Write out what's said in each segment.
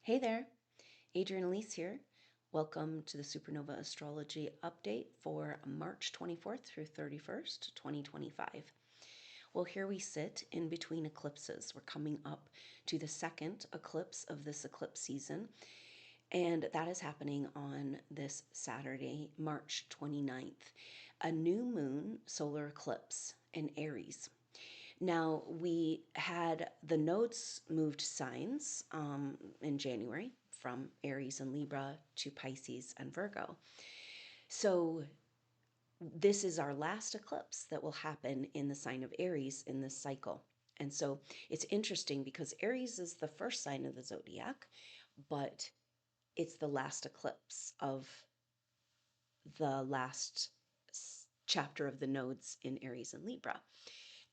Hey there, Adrienne Elise here. Welcome to the SuperNova Astrology update for March 24th through 31st, 2025. Well, here we sit in between eclipses. We're coming up to the second eclipse of this eclipse season, and that is happening on this Saturday, March 29th. A new moon solar eclipse in Aries. Now, we had the nodes moved signs in January from Aries and Libra to Pisces and Virgo. So this is our last eclipse that will happen in the sign of Aries in this cycle. And so it's interesting because Aries is the first sign of the zodiac, but it's the last eclipse of the last chapter of the nodes in Aries and Libra.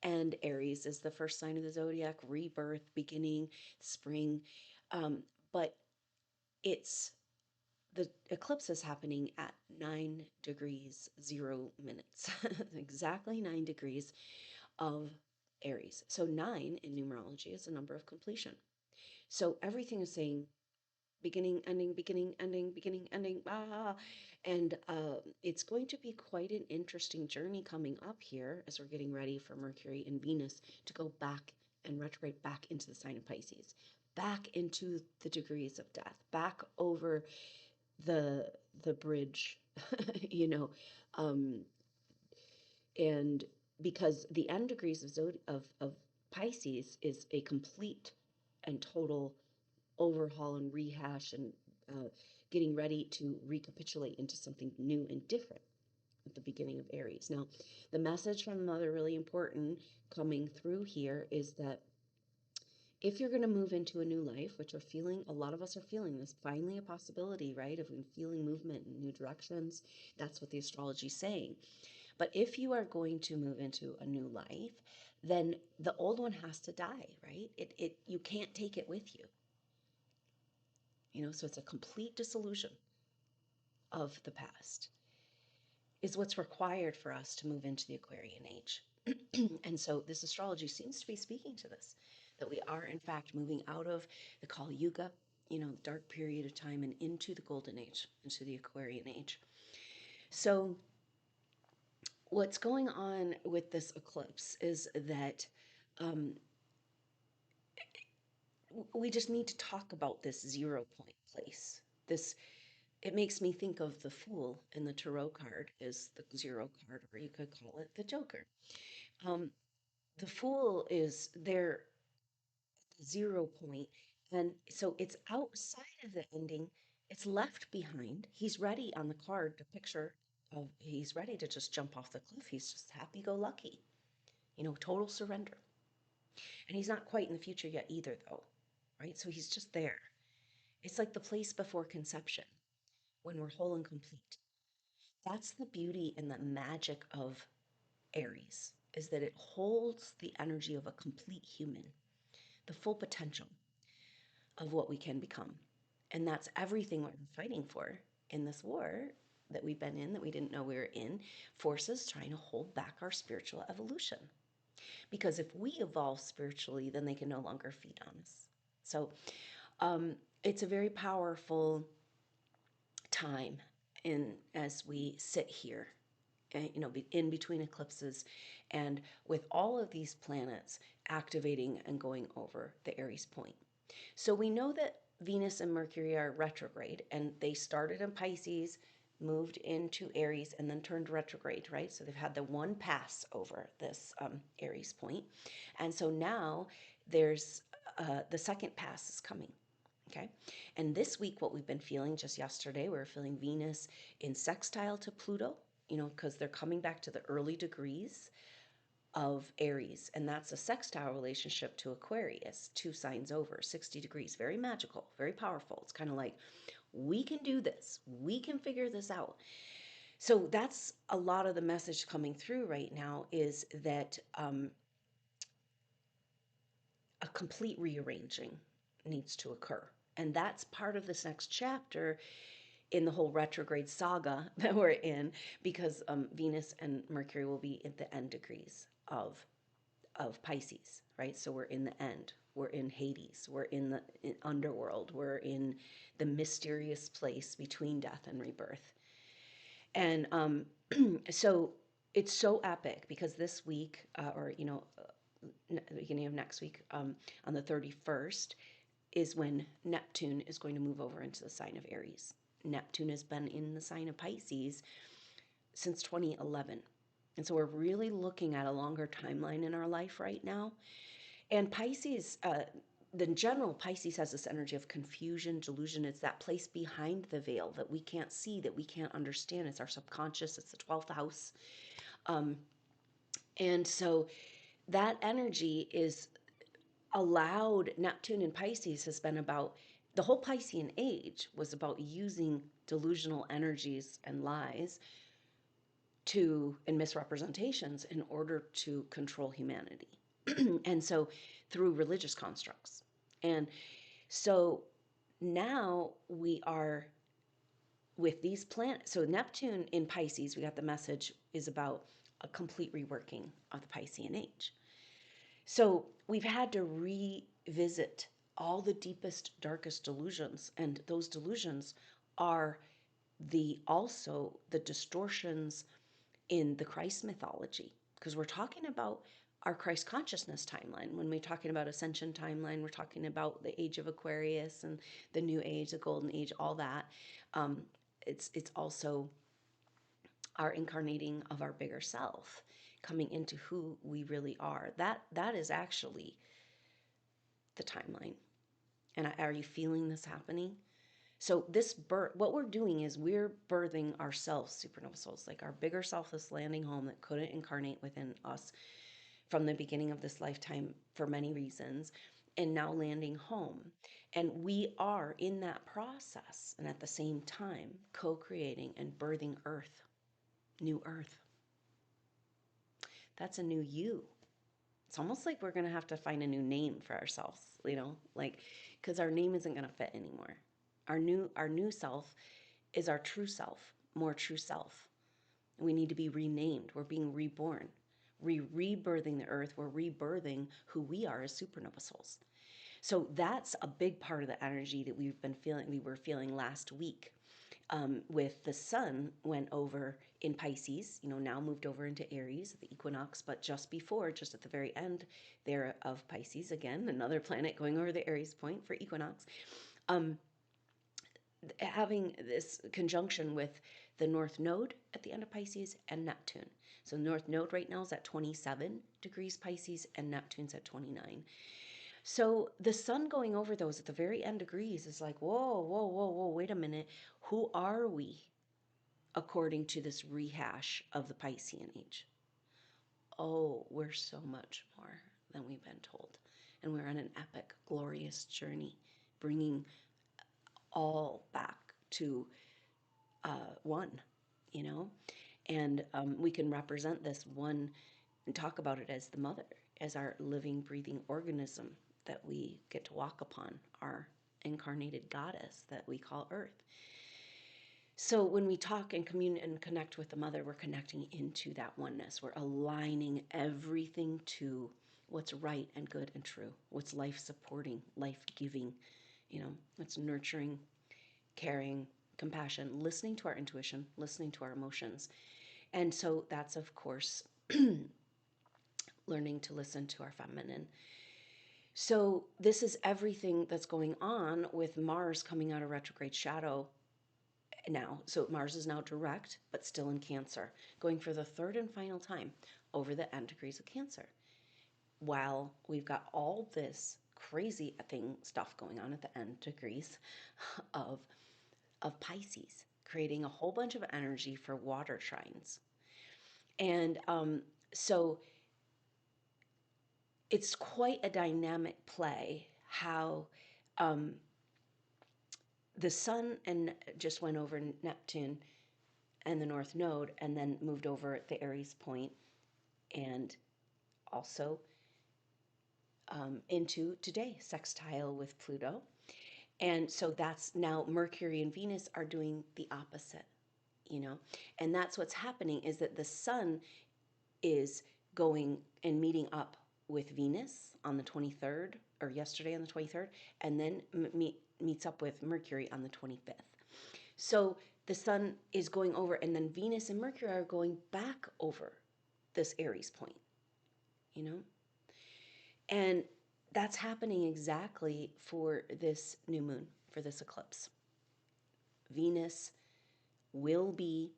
And Aries is the first sign of the zodiac, rebirth, beginning, spring. But it's the eclipse is happening at 9 degrees 0 minutes, exactly 9 degrees of Aries. So 9 in numerology is a number of completion. So everything is saying beginning, ending, beginning, ending, beginning, ending, and it's going to be quite an interesting journey coming up here as we're getting ready for Mercury and Venus to go back and retrograde back into the sign of Pisces, back into the degrees of death, back over the bridge, you know, and because the end degrees of Pisces is a complete and total overhaul and rehash and getting ready to recapitulate into something new and different at the beginning of Aries. Now, the message from the mother, really important, coming through here is that if you're going to move into a new life, which a lot of us are feeling this, finally a possibility, right, of feeling movement in new directions. That's what the astrology is saying. But if you are going to move into a new life, then the old one has to die, right? You can't take it with you. So it's a complete dissolution of the past is what's required for us to move into the Aquarian age. And so this astrology seems to be speaking to this, that we are in fact moving out of the Kali Yuga, the dark period of time, and into the golden age, into the Aquarian age. So what's going on with this eclipse is that we just need to talk about this 0 point place. It makes me think of the Fool in the Tarot card is the 0 card, or you could call it the Joker. The Fool is their 0 point, and so it's outside of the ending. It's left behind. He's ready on the card to picture of he's ready to just jump off the cliff. He's just happy-go-lucky, total surrender. And he's not quite in the future yet either, though, right? So he's just there. It's like the place before conception, when we're whole and complete. That's the beauty and the magic of Aries, is that it holds the energy of a complete human, the full potential of what we can become. And that's everything we're fighting for in this war that we've been in, that we didn't know we were in, forces trying to hold back our spiritual evolution. Because if we evolve spiritually, then they can no longer feed on us. So it's a very powerful time as we sit here, in between eclipses, and with all of these planets activating and going over the Aries point. So we know that Venus and Mercury are retrograde, and they started in Pisces, moved into Aries, and then turned retrograde, right? So they've had the one pass over this Aries point. And so now there's the second pass is coming. Okay. And this week, what we've been feeling, just yesterday, we were feeling Venus in sextile to Pluto, because they're coming back to the early degrees of Aries. And that's a sextile relationship to Aquarius, 2 signs over, 60 degrees. Very magical, very powerful. It's kind of like, we can do this. We can figure this out. So that's a lot of the message coming through right now, is that a complete rearranging needs to occur. And that's part of this next chapter in the whole retrograde saga that we're in, because Venus and Mercury will be at the end degrees of Pisces, right? So we're in the end. We're in Hades. We're in the underworld. We're in the mysterious place between death and rebirth. And so it's so epic because this week, the beginning of next week, on the 31st, is when Neptune is going to move over into the sign of Aries. Neptune has been in the sign of Pisces since 2011. And so we're really looking at a longer timeline in our life right now. And Pisces, the general Pisces has this energy of confusion, delusion. It's that place behind the veil that we can't see, that we can't understand. It's our subconscious. It's the 12th house. And so that energy is allowed. Neptune in Pisces has been about, the whole Piscean age was about using delusional energies and lies and misrepresentations in order to control humanity. And so through religious constructs. And so now we are with these planets. So Neptune in Pisces, we got the message, is about a complete reworking of the Piscean age. So we've had to revisit all the deepest, darkest delusions. And those delusions are also the distortions in the Christ mythology, because we're talking about our Christ consciousness timeline. When we're talking about ascension timeline, we're talking about the age of Aquarius and the new age, the golden age, all that. It's also our incarnating of our bigger self, coming into who we really are. That is actually the timeline. And are you feeling this happening? So this what we're doing is we're birthing ourselves, supernova souls, like our bigger self is landing home that couldn't incarnate within us from the beginning of this lifetime for many reasons, and now landing home. And we are in that process, and at the same time, co-creating and birthing Earth, new Earth. That's a new you. It's almost like we're going to have to find a new name for ourselves, like, because our name isn't going to fit anymore. Our new self is our true self, more true self. We need to be renamed. We're being reborn. Rebirthing the earth. We're rebirthing who we are as supernova souls. So that's a big part of the energy that we were feeling last week. With the sun went over in Pisces, now moved over into Aries, the equinox, but just at the very end there of Pisces, again, another planet going over the Aries point for equinox, having this conjunction with the North Node at the end of Pisces and Neptune. So North Node right now is at 27 degrees Pisces and Neptune's at 29. So the sun going over those at the very end degrees is like, whoa, wait a minute. Who are we according to this rehash of the Piscean age? Oh, we're so much more than we've been told. And we're on an epic, glorious journey, bringing all back to one, and we can represent this one and talk about it as the mother, as our living, breathing organism that we get to walk upon, our incarnated goddess that we call Earth. So when we talk and commune and connect with the mother, we're connecting into that oneness. We're aligning everything to what's right and good and true, what's life-supporting, life-giving, what's nurturing, caring, compassion, listening to our intuition, listening to our emotions. And so that's, of course, learning to listen to our feminine. So this is everything that's going on with Mars coming out of retrograde shadow now. So Mars is now direct, but still in Cancer, going for the third and final time over the end degrees of Cancer. While we've got all this crazy stuff going on at the end degrees of Pisces, creating a whole bunch of energy for water trines. And so it's quite a dynamic play how the sun just went over Neptune and the North Node and then moved over at the Aries point and also into today, sextile with Pluto. And so that's now Mercury and Venus are doing the opposite, and that's what's happening, is that the sun is going and meeting up with Venus on the 23rd or yesterday on the 23rd, and then meets up with Mercury on the 25th. So the sun is going over, and then Venus and Mercury are going back over this Aries point, you know? And that's happening exactly for this new moon, for this eclipse. Venus will be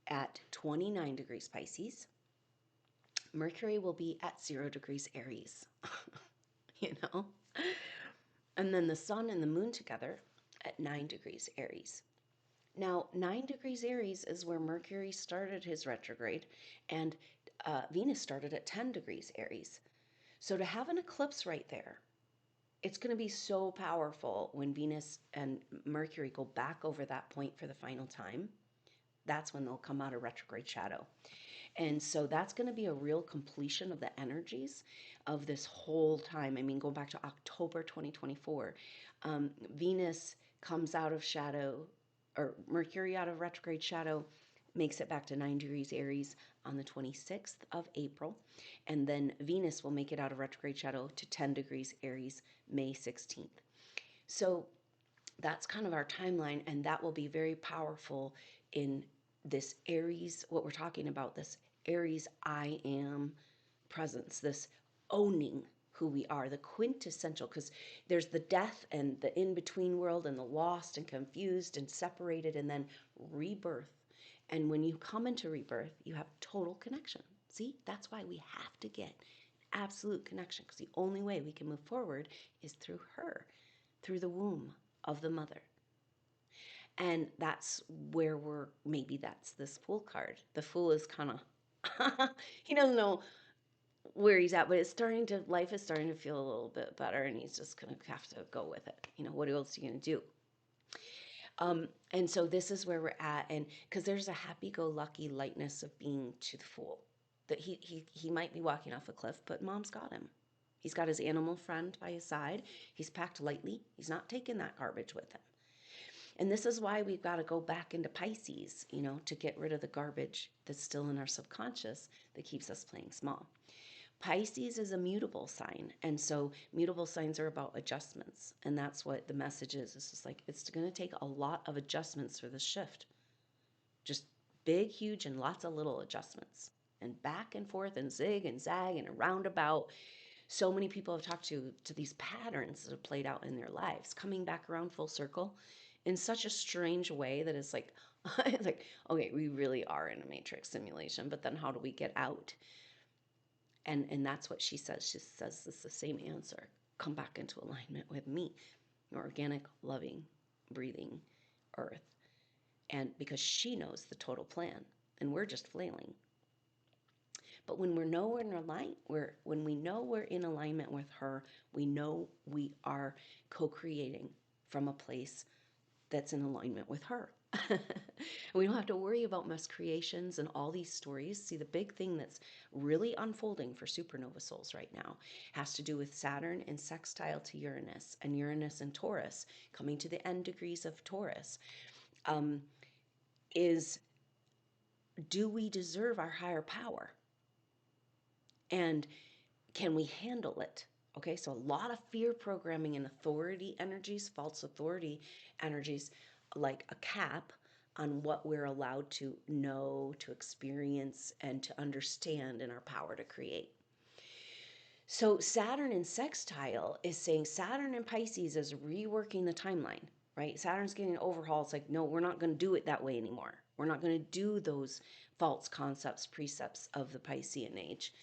at 29 degrees Pisces. Mercury will be at 0 degrees Aries, you know? And then the sun and the moon together at 9 degrees Aries. Now, 9 degrees Aries is where Mercury started his retrograde, and Venus started at 10 degrees Aries. So to have an eclipse right there, it's going to be so powerful when Venus and Mercury go back over that point for the final time. That's when they'll come out of retrograde shadow. And so that's going to be a real completion of the energies of this whole time. I mean, going back to October 2024, Venus comes out of shadow, or Mercury out of retrograde shadow, makes it back to 9 degrees Aries on the 26th of April. And then Venus will make it out of retrograde shadow to 10 degrees Aries, May 16th. So that's kind of our timeline, and that will be very powerful in this Aries, what we're talking about, this Aries I am presence, this owning who we are, the quintessential, because there's the death and the in-between world and the lost and confused and separated, and then rebirth. And when you come into rebirth, you have total connection. See, that's why we have to get absolute connection, because the only way we can move forward is through her, through the womb of the mother. And that's where maybe that's this Fool card. The Fool is kind of, he doesn't know where he's at, but life is starting to feel a little bit better, and he's just going to have to go with it. You know, what else are you going to do? And so this is where we're at, and because there's a happy-go-lucky lightness of being to the Fool, that he might be walking off a cliff, but mom's got him. He's got his animal friend by his side. He's packed lightly. He's not taking that garbage with him. And this is why we've got to go back into Pisces, you know, to get rid of the garbage that's still in our subconscious that keeps us playing small. Pisces is a mutable sign, and so mutable signs are about adjustments, and that's what the message is. It's just like, it's going to take a lot of adjustments for this shift. Just big, huge, and lots of little adjustments, and back and forth, and zig and zag, and a roundabout. So many people have talked to these patterns that have played out in their lives, coming back around full circle in such a strange way that it's like, it's like, okay, we really are in a matrix simulation, but then how do we get out? And that's what she says. She says it's the same answer. Come back into alignment with me, your organic, loving, breathing earth. And because she knows the total plan, and we're just flailing. But when when we know we're in alignment with her, we know we are co-creating from a place that's in alignment with her. We don't have to worry about miscreations and all these stories. See, the big thing that's really unfolding for supernova souls right now has to do with Saturn in sextile to Uranus, and Uranus and Taurus coming to the end degrees of Taurus. Is, do we deserve our higher power? And can we handle it? Okay, so a lot of fear programming and authority energies, false authority energies, like a cap on what we're allowed to know, to experience, and to understand in our power to create. So Saturn in sextile is saying, Saturn in Pisces is reworking the timeline, right? Saturn's getting an overhaul. It's like, no, we're not going to do it that way anymore. We're not going to do those false concepts, precepts of the Piscean age.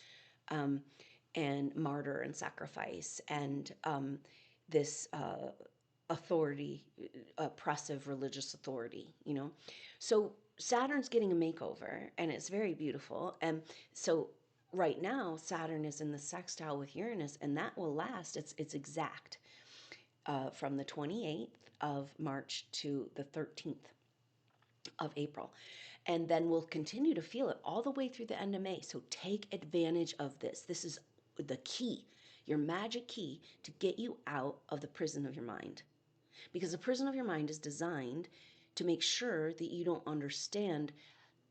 And martyr and sacrifice and this authority, oppressive religious authority, you know. So Saturn's getting a makeover, and it's very beautiful. And so right now, Saturn is in the sextile with Uranus, and that will last. It's exact from the 28th of March to the 13th of April. And then we'll continue to feel it all the way through the end of May. So take advantage of this. This is the key, your magic key to get you out of the prison of your mind. Because the prison of your mind is designed to make sure that you don't understand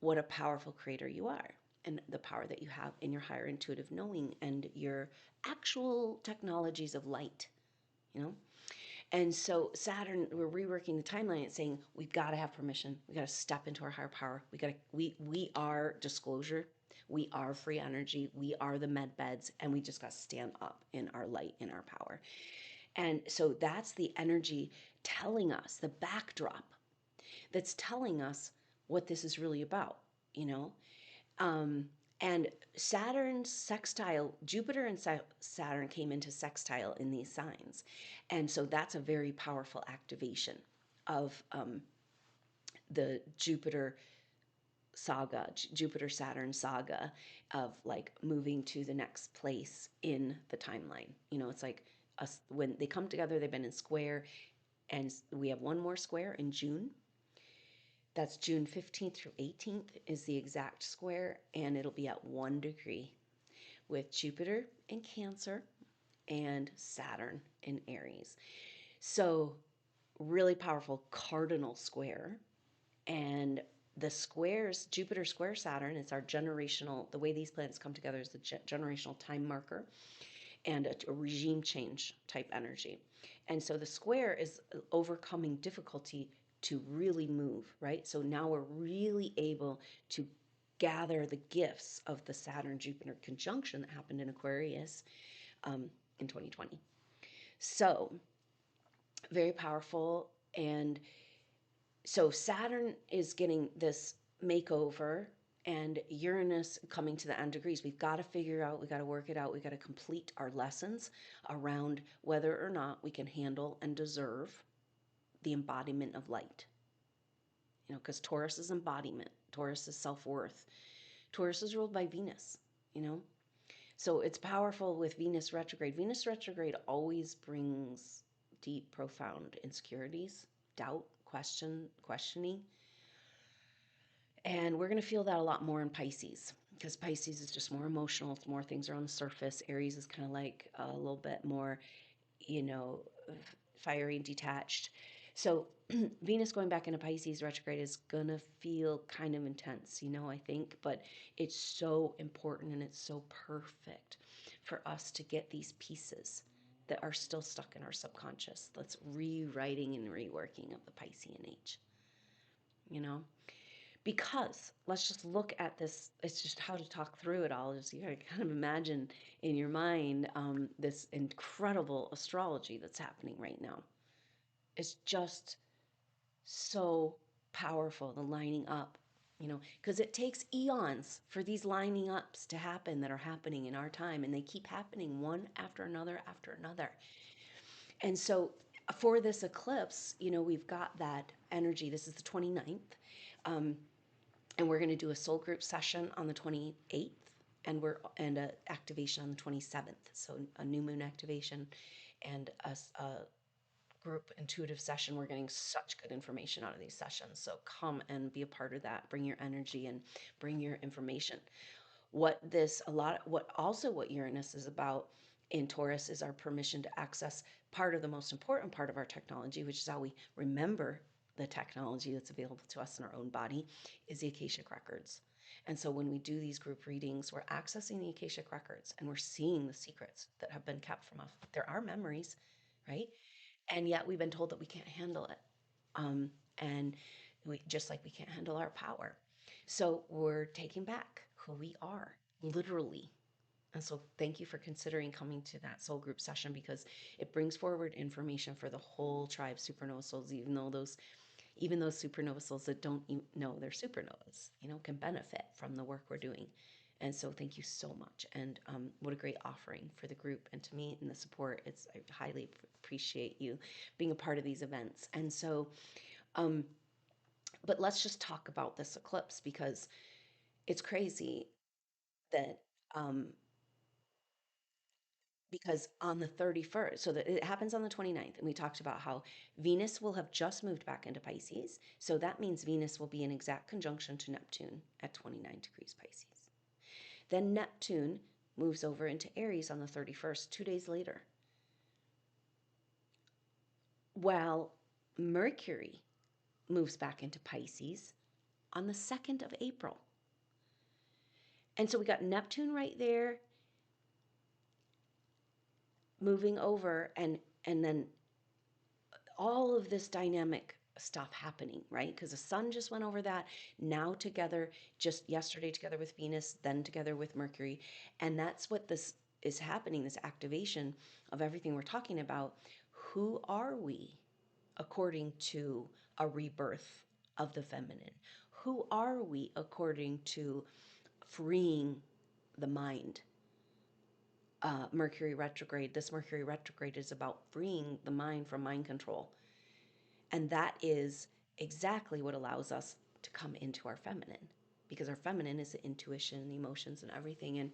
what a powerful creator you are and the power that you have in your higher intuitive knowing and your actual technologies of light, you know? And so Saturn, we're reworking the timeline and saying we've got to have permission. We got to step into our higher power. We are disclosure. We are free energy. We are the med beds, and we just got to stand up in our light, in our power. And so that's the energy telling us, the backdrop that's telling us what this is really about, you know? Um, and Saturn's sextile, Jupiter and Saturn came into sextile in these signs. And so that's a very powerful activation of the Jupiter saga, Jupiter Saturn saga of like moving to the next place in the timeline. You know, it's like us when they come together, they've been in square, and we have one more square in June. That's June 15th through 18th is the exact square, and it'll be at 1 degree with Jupiter in Cancer and Saturn in Aries. So, really powerful cardinal square. And the squares, Jupiter square Saturn, it's our generational, the way these planets come together is the generational time marker and a regime change type energy. And so the square is overcoming difficulty to really move, right? So now we're really able to gather the gifts of the Saturn Jupiter conjunction that happened in Aquarius in 2020. So, very powerful. And so Saturn is getting this makeover, and Uranus coming to the end degrees. We've got to figure out, we got to work it out, we got to complete our lessons around whether or not we can handle and deserve the embodiment of light. You know, because Taurus is embodiment, Taurus is self-worth. Taurus is ruled by Venus, you know. So it's powerful with Venus retrograde. Venus retrograde always brings deep, profound insecurities, doubt, questioning. And we're going to feel that a lot more in Pisces, because Pisces is just more emotional. It's more things are on the surface. Aries is kind of like a little bit more, you know, fiery and detached. So Venus going back into Pisces retrograde is going to feel kind of intense, you know, I think. But it's so important and it's so perfect for us to get these pieces that are still stuck in our subconscious. That's rewriting and reworking of the Piscean age, you know? Because let's just look at this. It's just how to talk through it all. Just you gotta kind of imagine in your mind this incredible astrology that's happening right now. It's just so powerful, the lining up, you know, because it takes eons for these lining ups to happen that are happening in our time, and they keep happening one after another after another. And so for this eclipse, you know, we've got that energy. This is the 29th. And we're going to do a soul group session on the 28th, and a activation on the 27th. So a new moon activation and a group intuitive session. We're getting such good information out of these sessions. So come and be a part of that. Bring your energy and bring your information. What Uranus is about in Taurus is our permission to access part of the most important part of our technology, which is how we remember the technology that's available to us in our own body, is the Akashic records. And so when we do these group readings, we're accessing the Akashic records and we're seeing the secrets that have been kept from us. There are memories, right? And yet we've been told that we can't handle it. And just like we can't handle our power. So we're taking back who we are, literally. And so thank you for considering coming to that soul group session, because it brings forward information for the whole tribe supernova souls, even those supernova souls that don't even know they're supernovas, you know, can benefit from the work we're doing. And so thank you so much. And what a great offering for the group and to me and the support. I highly appreciate you being a part of these events. And so, but let's just talk about this eclipse, because it's crazy that, because on the 31st, so that it happens on the 29th, and we talked about how Venus will have just moved back into Pisces. So that means Venus will be in exact conjunction to Neptune at 29 degrees Pisces. Then Neptune moves over into Aries on the 31st, 2 days later. While Mercury moves back into Pisces on the 2nd of April. And so we got Neptune right there, moving over, and then all of this dynamic stuff happening, right? Because the sun just went over that, now together, just yesterday together with Venus, then together with Mercury. And that's what this is happening, this activation of everything we're talking about. Who are we according to a rebirth of the feminine? Who are we according to freeing the mind? Mercury retrograde, this Mercury retrograde is about freeing the mind from mind control. And that is exactly what allows us to come into our feminine, because our feminine is the intuition, the emotions, and everything.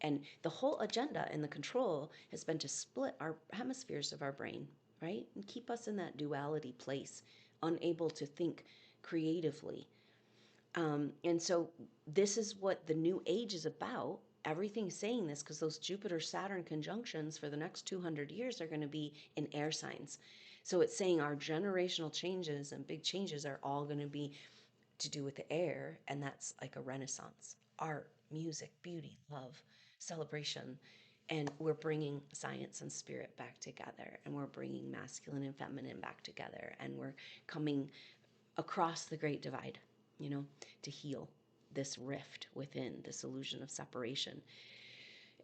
And the whole agenda and the control has been to split our hemispheres of our brain, right? And keep us in that duality place, unable to think creatively. And so this is what the new age is about. Everything's saying this because those Jupiter Saturn conjunctions for the next 200 years are going to be in air signs. So it's saying our generational changes and big changes are all going to be to do with the air. And that's like a renaissance: art, music, beauty, love, celebration. And we're bringing science and spirit back together. And we're bringing masculine and feminine back together. And we're coming across the great divide, to heal this rift within, this illusion of separation.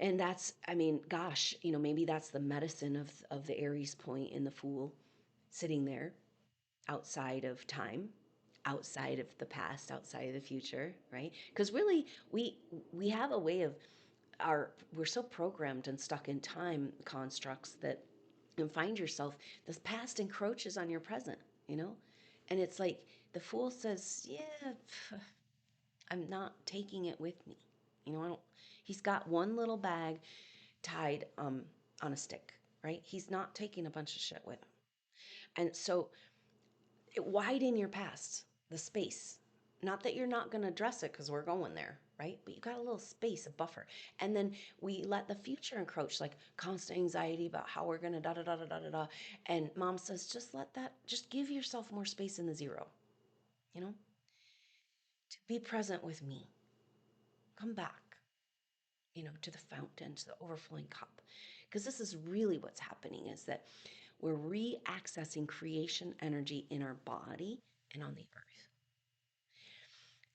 And that's, I mean, gosh, maybe that's the medicine of the Aries point in the Fool, sitting there outside of time, outside of the past, outside of the future, right? Because really, we have a way of we're so programmed and stuck in time constructs that you find yourself, this past encroaches on your present, and it's like the Fool says, yeah, I'm not taking it with me. I don't. He's got one little bag tied on a stick, right? He's not taking a bunch of shit with him. And so widen your past, the space. Not that you're not going to address it because we're going there, right? But you got a little space, a buffer. And then we let the future encroach, like constant anxiety about how we're going to da da da da da da da. And mom says, just give yourself more space in the zero, to be present with me. Come back, to the fountain, to the overflowing cup. Because this is really what's happening, is that we're re-accessing creation energy in our body and on the earth.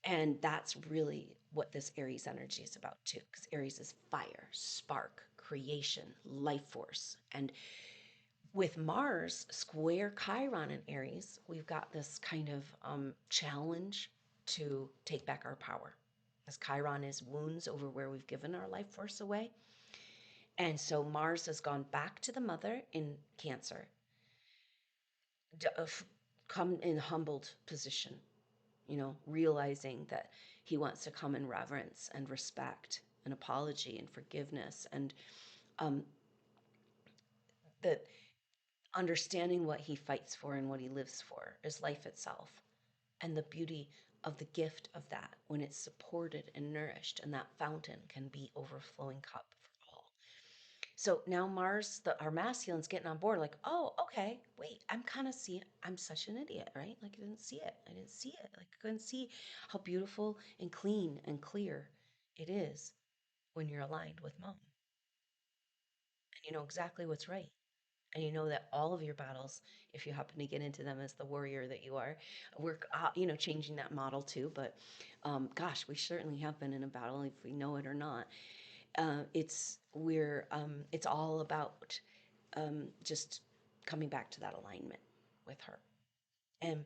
And that's really what this Aries energy is about too, because Aries is fire, spark, creation, life force. And with Mars square Chiron in Aries, we've got this kind of challenge to take back our power. As Chiron is wounds over where we've given our life force away. And so Mars has gone back to the mother in Cancer, come in humbled position, realizing that he wants to come in reverence and respect and apology and forgiveness, and that understanding what he fights for and what he lives for is life itself, and the beauty of the gift of that when it's supported and nourished, and that fountain can be overflowing cup for all. So now Mars, our masculine's getting on board, like, oh, okay, wait, I'm such an idiot, right? Like, I didn't see it. Like, I couldn't see how beautiful and clean and clear it is when you're aligned with mom. And you know exactly what's right. And you know that all of your battles, if you happen to get into them as the warrior that you are, we're, changing that model too. But gosh, we certainly have been in a battle, if we know it or not. It's all about just coming back to that alignment with her. And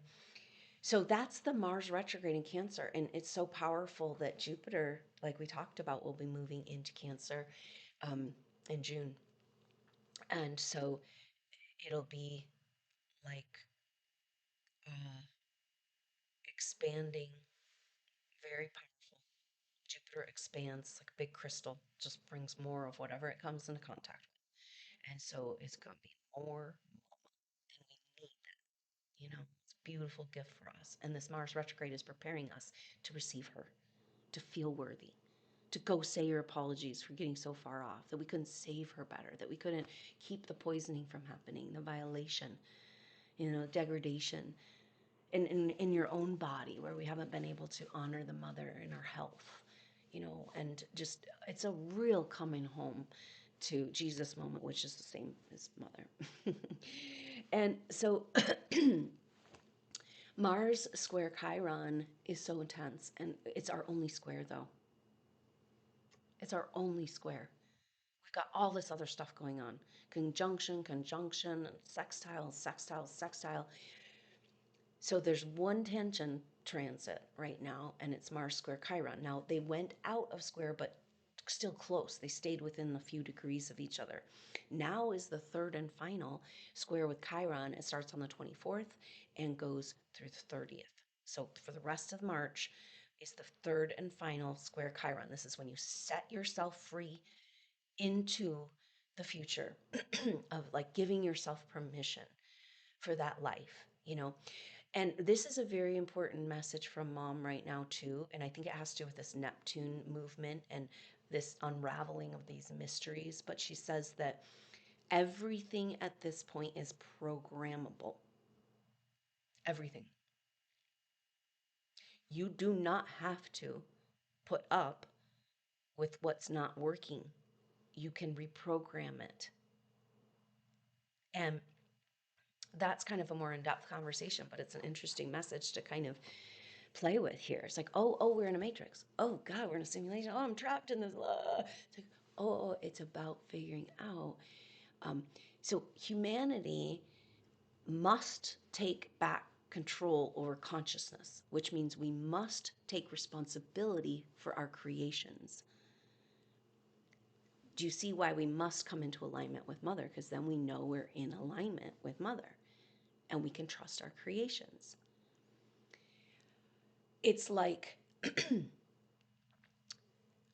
so that's the Mars retrograde in Cancer. And it's so powerful that Jupiter, like we talked about, will be moving into Cancer in June. And so it'll be like uh, expanding, very powerful. Jupiter expands like a big crystal, just brings more of whatever it comes into contact with. And so it's going to be more than we need. It's a beautiful gift for us. And this Mars retrograde is preparing us to receive her, to feel worthy, to go say your apologies for getting so far off, that we couldn't save her better, that we couldn't keep the poisoning from happening, the violation, degradation in your own body, where we haven't been able to honor the mother in our health, and just, it's a real coming home to Jesus moment, which is the same as mother. And so Mars square Chiron is so intense, and it's our only square, though. It's our only square. We've got all this other stuff going on: conjunction, conjunction, sextile, sextile, sextile. So there's one tension transit right now, and it's Mars square Chiron. Now, they went out of square, but still close. They stayed within a few degrees of each other. Now is the third and final square with Chiron. It starts on the 24th and goes through the 30th. So for the rest of March is the third and final square Chiron. This is when you set yourself free into the future of like giving yourself permission for that life, you know. And this is a very important message from mom right now, too. And I think it has to do with this Neptune movement and this unraveling of these mysteries. But she says that everything at this point is programmable. Everything. You do not have to put up with what's not working. You can reprogram it. And that's kind of a more in-depth conversation, but it's an interesting message to kind of play with here. It's like, oh, we're in a matrix. Oh God, we're in a simulation. Oh, I'm trapped in this. It's like, oh, it's about figuring out. So humanity must take back control over consciousness, which means we must take responsibility for our creations. Do you see why we must come into alignment with Mother? Because then we know we're in alignment with Mother and we can trust our creations. It's like,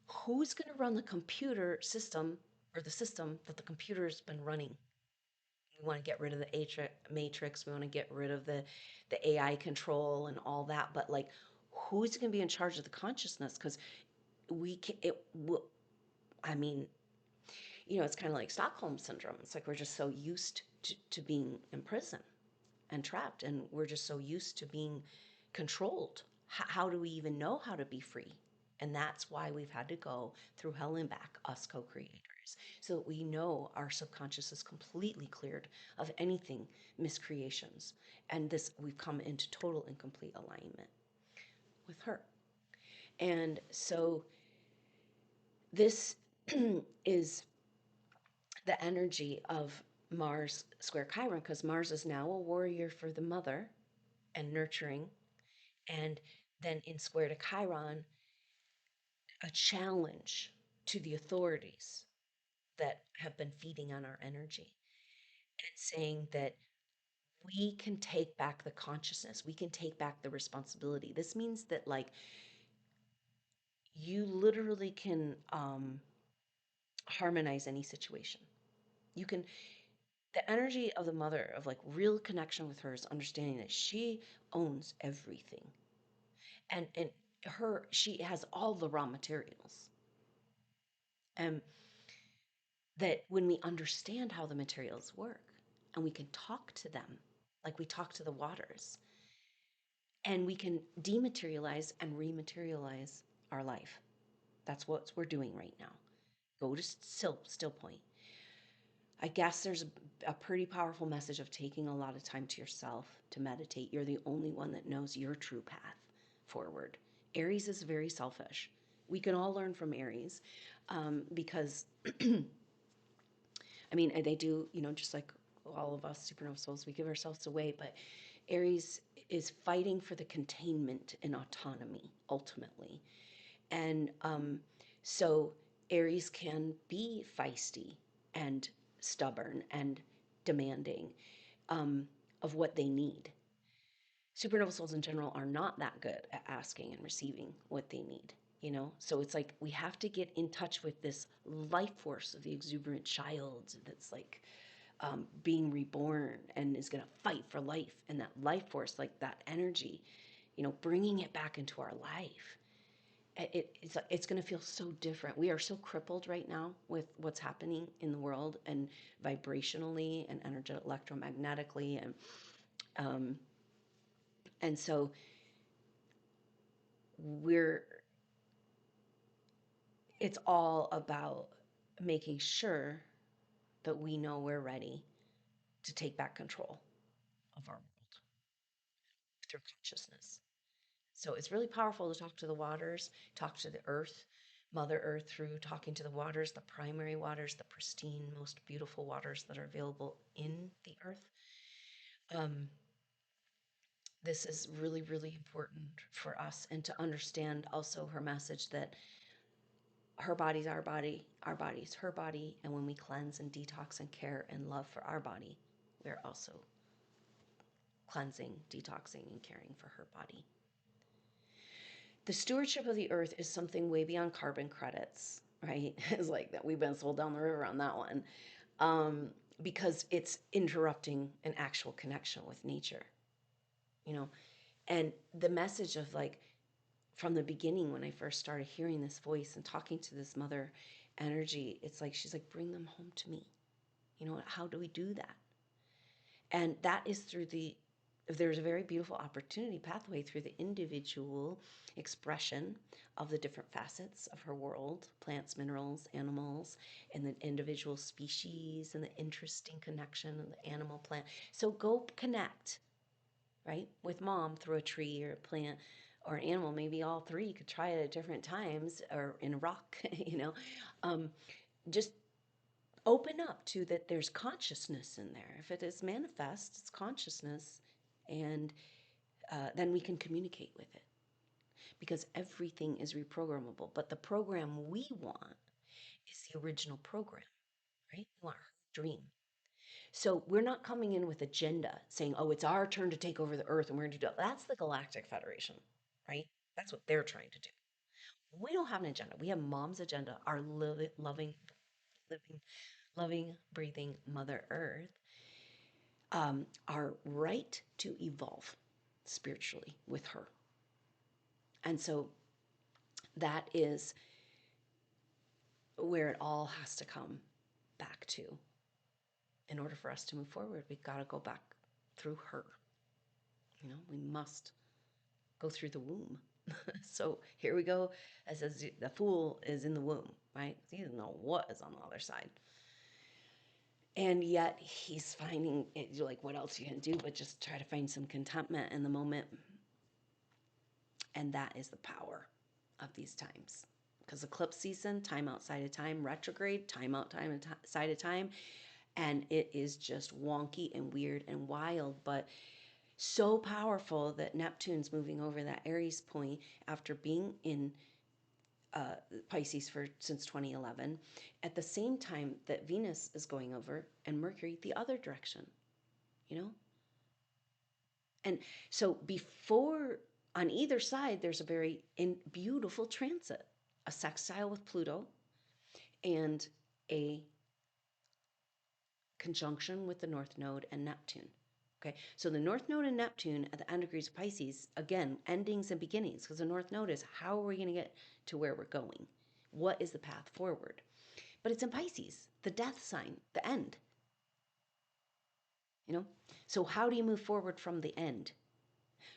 who's going to run the computer system or the system that the computer's been running? We want to get rid of the matrix. We want to get rid of the AI control and all that. But like, who's going to be in charge of the consciousness? Because we can, it will, I mean, you know, it's kind of like Stockholm syndrome. It's like we're just so used to being in prison and trapped, and we're just so used to being controlled. How do we even know how to be free? And that's why we've had to go through hell and back, us co-creators, so that we know our subconscious is completely cleared of anything miscreations. And this, we've come into total and complete alignment with her. And so this is the energy of Mars square Chiron, because Mars is now a warrior for the mother and nurturing. And then in square to Chiron, a challenge to the authorities that have been feeding on our energy and saying that we can take back the consciousness, we can take back the responsibility. This means that, like, you literally can harmonize any situation. You can, the energy of the mother, of like real connection with her, is understanding that she owns everything. And she has all the raw materials. And that when we understand how the materials work and we can talk to them like we talk to the waters, and we can dematerialize and rematerialize our life. That's what we're doing right now. Go to still point. I guess there's a pretty powerful message of taking a lot of time to yourself to meditate. You're the only one that knows your true path forward. Aries is very selfish. We can all learn from Aries, because I mean, they do, you know, just like all of us supernova souls, we give ourselves away, but Aries is fighting for the containment and autonomy ultimately. And so Aries can be feisty and stubborn and demanding of what they need. Supernova souls in general are not that good at asking and receiving what they need, you know? So it's like we have to get in touch with this life force of the exuberant child that's like being reborn and is going to fight for life. And that life force, like that energy, you know, bringing it back into our life. It's going to feel so different. We are so crippled right now with what's happening in the world, and vibrationally and electromagnetically, and so it's all about making sure that we know we're ready to take back control of our world through consciousness. So it's really powerful to talk to the waters, talk to the earth, Mother Earth, through talking to the waters, the primary waters, the pristine, most beautiful waters that are available in the earth. This is really, really important for us, and to understand also her message that her body's our body, our body's her body. And when we cleanse and detox and care and love for our body, we're also cleansing, detoxing, and caring for her body. The stewardship of the earth is something way beyond carbon credits, right? It's like that we've been sold down the river on that one, because it's interrupting an actual connection with nature, you know. And the message of, like, from the beginning, when I first started hearing this voice and talking to this mother energy, it's like she's like, bring them home to me. You know, how do we do that? And that is through there's a very beautiful opportunity pathway through the individual expression of the different facets of her world, plants, minerals, animals, and the individual species, and the interesting connection of the animal plant. So go connect, right, with mom through a tree or a plant or an animal. Maybe all three. You could try it at different times, or in a rock, you know. Just open up to that there's consciousness in there. If it is manifest, it's consciousness. And then we can communicate with it, because everything is reprogrammable. But the program we want is the original program, right? We want her dream. So we're not coming in with agenda saying, oh, it's our turn to take over the earth and we're going to do that. That's the Galactic Federation, right? That's what they're trying to do. We don't have an agenda. We have mom's agenda, our loving, breathing Mother Earth, our right to evolve spiritually with her. And so that is where it all has to come back to. In order for us to move forward, we've got to go back through her. You know, we must go through the womb. So here we go. It says the fool is in the womb, right? He doesn't know what is on the other side. And yet he's finding it, like, what else you can do but just try to find some contentment in the moment. And that is the power of these times. Because eclipse season, time outside of time, retrograde, time outside of time. And it is just wonky and weird and wild, but so powerful that Neptune's moving over that Aries point after being in Pisces since 2011, at the same time that Venus is going over and Mercury the other direction, you know? And so before, on either side, there's a very beautiful transit, a sextile with Pluto and a conjunction with the North Node and Neptune. Okay, so the North Node and Neptune at the end degrees of Pisces, again, endings and beginnings, because the North Node is how are we going to get to where we're going? What is the path forward? But it's in Pisces, the death sign, the end. You know, so how do you move forward from the end?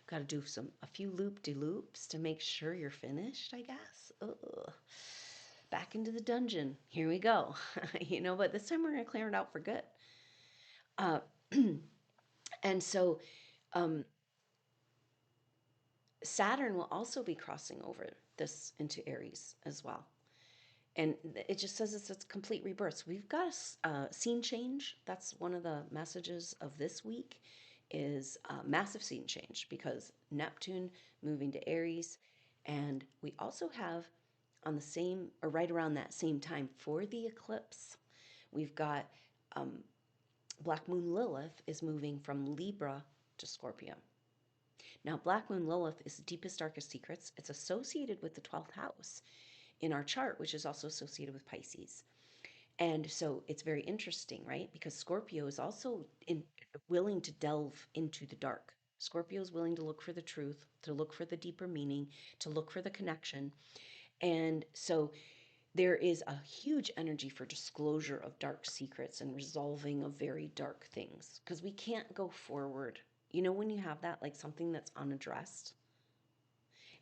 Got to do a few loop-de-loops to make sure you're finished, I guess. Ugh. Back into the dungeon. Here we go. You know, but this time we're going to clear it out for good. And so Saturn will also be crossing over this into Aries as well. And it just says it's a complete rebirth. So we've got a scene change. That's one of the messages of this week, is massive scene change, because Neptune moving to Aries. And we also have on the same, or right around that same time for the eclipse, we've got Black Moon Lilith is moving from Libra to Scorpio. Now, Black Moon Lilith is deepest, darkest secrets. It's associated with the 12th house in our chart, which is also associated with Pisces. And so it's very interesting, right? Because Scorpio is also willing to delve into the dark. Scorpio is willing to look for the truth, to look for the deeper meaning, to look for the connection. And so there is a huge energy for disclosure of dark secrets and resolving of very dark things, because we can't go forward. You know, when you have that, like something that's unaddressed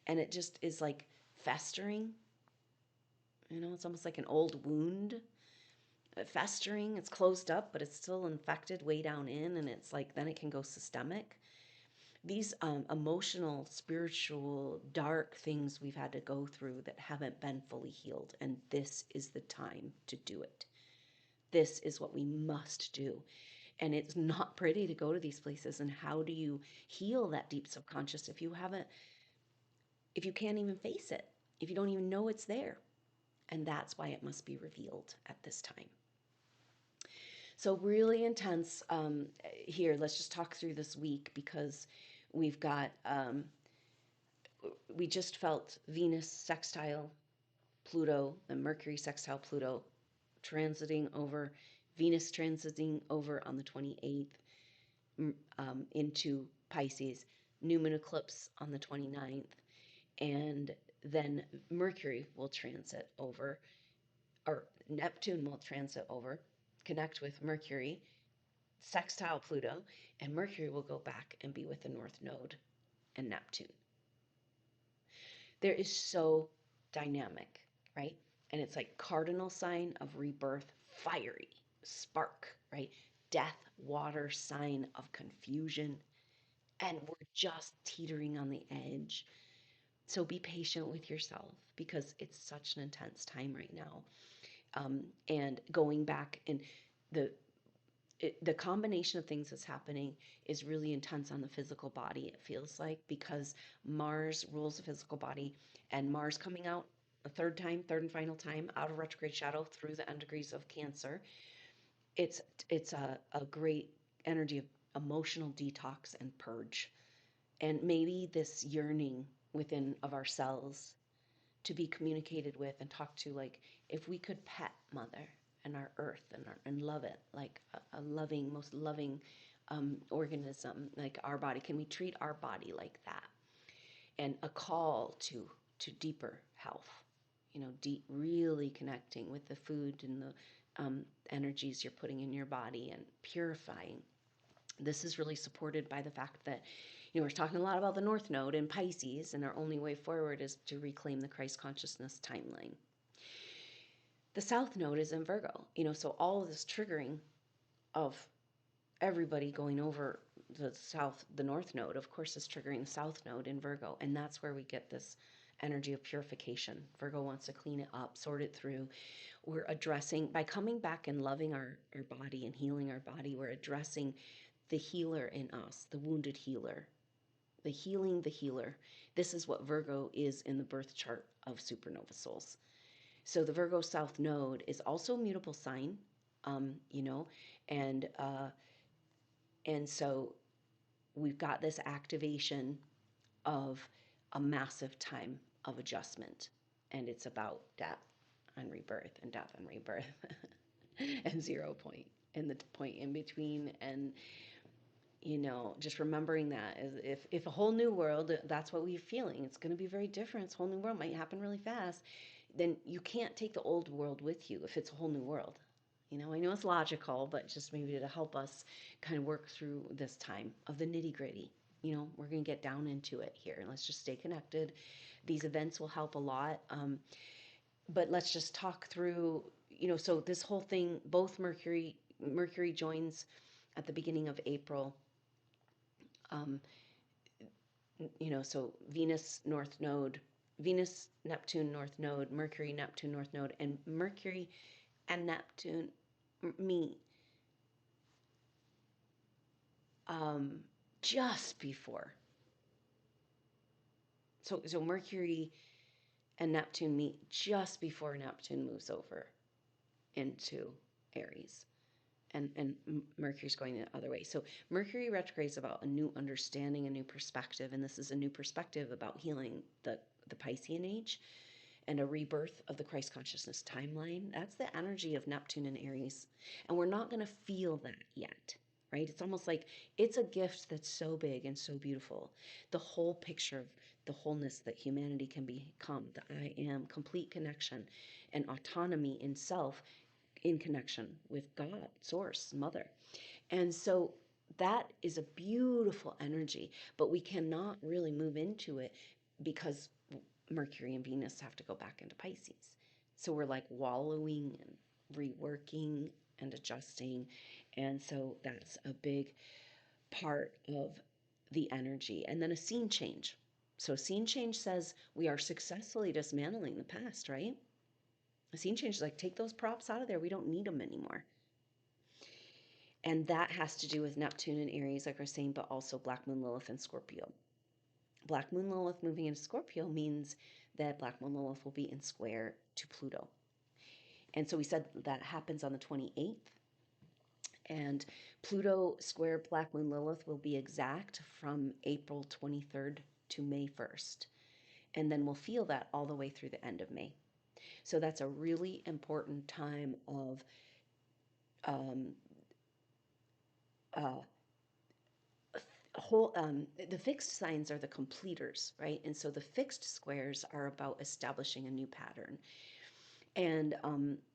and it just is like festering, you know, it's almost like an old wound. festering, it's closed up, but it's still infected way down in, and it's like then it can go systemic. These emotional, spiritual, dark things we've had to go through that haven't been fully healed, and this is the time to do it. This is what we must do. And it's not pretty to go to these places. And how do you heal that deep subconscious if you haven't, if you can't even face it, if you don't even know it's there? And that's why it must be revealed at this time. So really intense here. Let's just talk through this week, because we've got, we just felt Venus sextile Pluto and Mercury sextile Pluto transiting over, Venus transiting over on the 28th into Pisces, new moon eclipse on the 29th, and then Mercury will transit over, or Neptune will transit over, connect with Mercury, sextile Pluto, and Mercury will go back and be with the North Node and Neptune. There is so dynamic, right? And it's like cardinal sign of rebirth, fiery, spark, right? Death, water, sign of confusion. And we're just teetering on the edge. So be patient with yourself, because it's such an intense time right now. And going back, and the the combination of things that's happening is really intense on the physical body, it feels like, because Mars rules the physical body, and Mars coming out a third and final time out of retrograde shadow through the end degrees of Cancer. It's a great energy of emotional detox and purge, and maybe this yearning within of ourselves to be communicated with and talked to, like if we could pet mother and our earth and love it like a loving, most loving organism, like our body. Can we treat our body like that? And a call to deeper health, you know, deep, really connecting with the food and the energies you're putting in your body and purifying. This is really supported by the fact that, you know, we're talking a lot about the North Node in Pisces, and our only way forward is to reclaim the Christ consciousness timeline. The South Node is in Virgo, you know, so all of this triggering of everybody going over the North Node, of course, is triggering the South Node in Virgo, and that's where we get this energy of purification. Virgo wants to clean it up, sort it through. We're addressing, by coming back and loving our body and healing our body, we're addressing the healer in us, the wounded healer, the healer. This is what Virgo is in the birth chart of supernova souls. So the Virgo South Node is also a mutable sign, you know, and so we've got this activation of a massive time of adjustment, and it's about death and rebirth and death and rebirth and 0 point and the point in between. And you know, just remembering that if a whole new world, that's what we're feeling, it's going to be very different, it's a whole new world, might happen really fast, then you can't take the old world with you if it's a whole new world. You know, I know it's logical, but just maybe to help us kind of work through this time of the nitty gritty. You know, we're going to get down into it here. Let's just stay connected. These events will help a lot. But let's just talk through, you know, so this whole thing, both Mercury joins at the beginning of April. You know, so Venus, North Node, Venus, Neptune, North Node, Mercury, Neptune, North Node, and Mercury and Neptune meet just before. So Mercury and Neptune meet just before Neptune moves over into Aries. And Mercury's going the other way. So Mercury retrograde is about a new understanding, a new perspective, and this is a new perspective about healing the Piscean age and a rebirth of the Christ consciousness timeline. That's the energy of Neptune and Aries, and we're not going to feel that yet, right? It's almost like it's a gift that's so big and so beautiful. The whole picture of the wholeness that humanity can become, the I am, complete connection and autonomy in self, in connection with God, Source, Mother. And so that is a beautiful energy, but we cannot really move into it because Mercury and Venus have to go back into Pisces. So we're like wallowing reworking and adjusting. And so that's a big part of the energy. And then a scene change. So a scene change says we are successfully dismantling the past, right? A scene change is like, take those props out of there. We don't need them anymore. And that has to do with Neptune and Aries, like I was saying, but also Black Moon Lilith and Scorpio. Black Moon Lilith moving into Scorpio means that Black Moon Lilith will be in square to Pluto. And so we said that happens on the 28th. And Pluto square Black Moon Lilith will be exact from April 23rd to May 1st. And then we'll feel that all the way through the end of May. So that's a really important time of um, uh, the fixed signs are the completers, right? And so the fixed squares are about establishing a new pattern. And,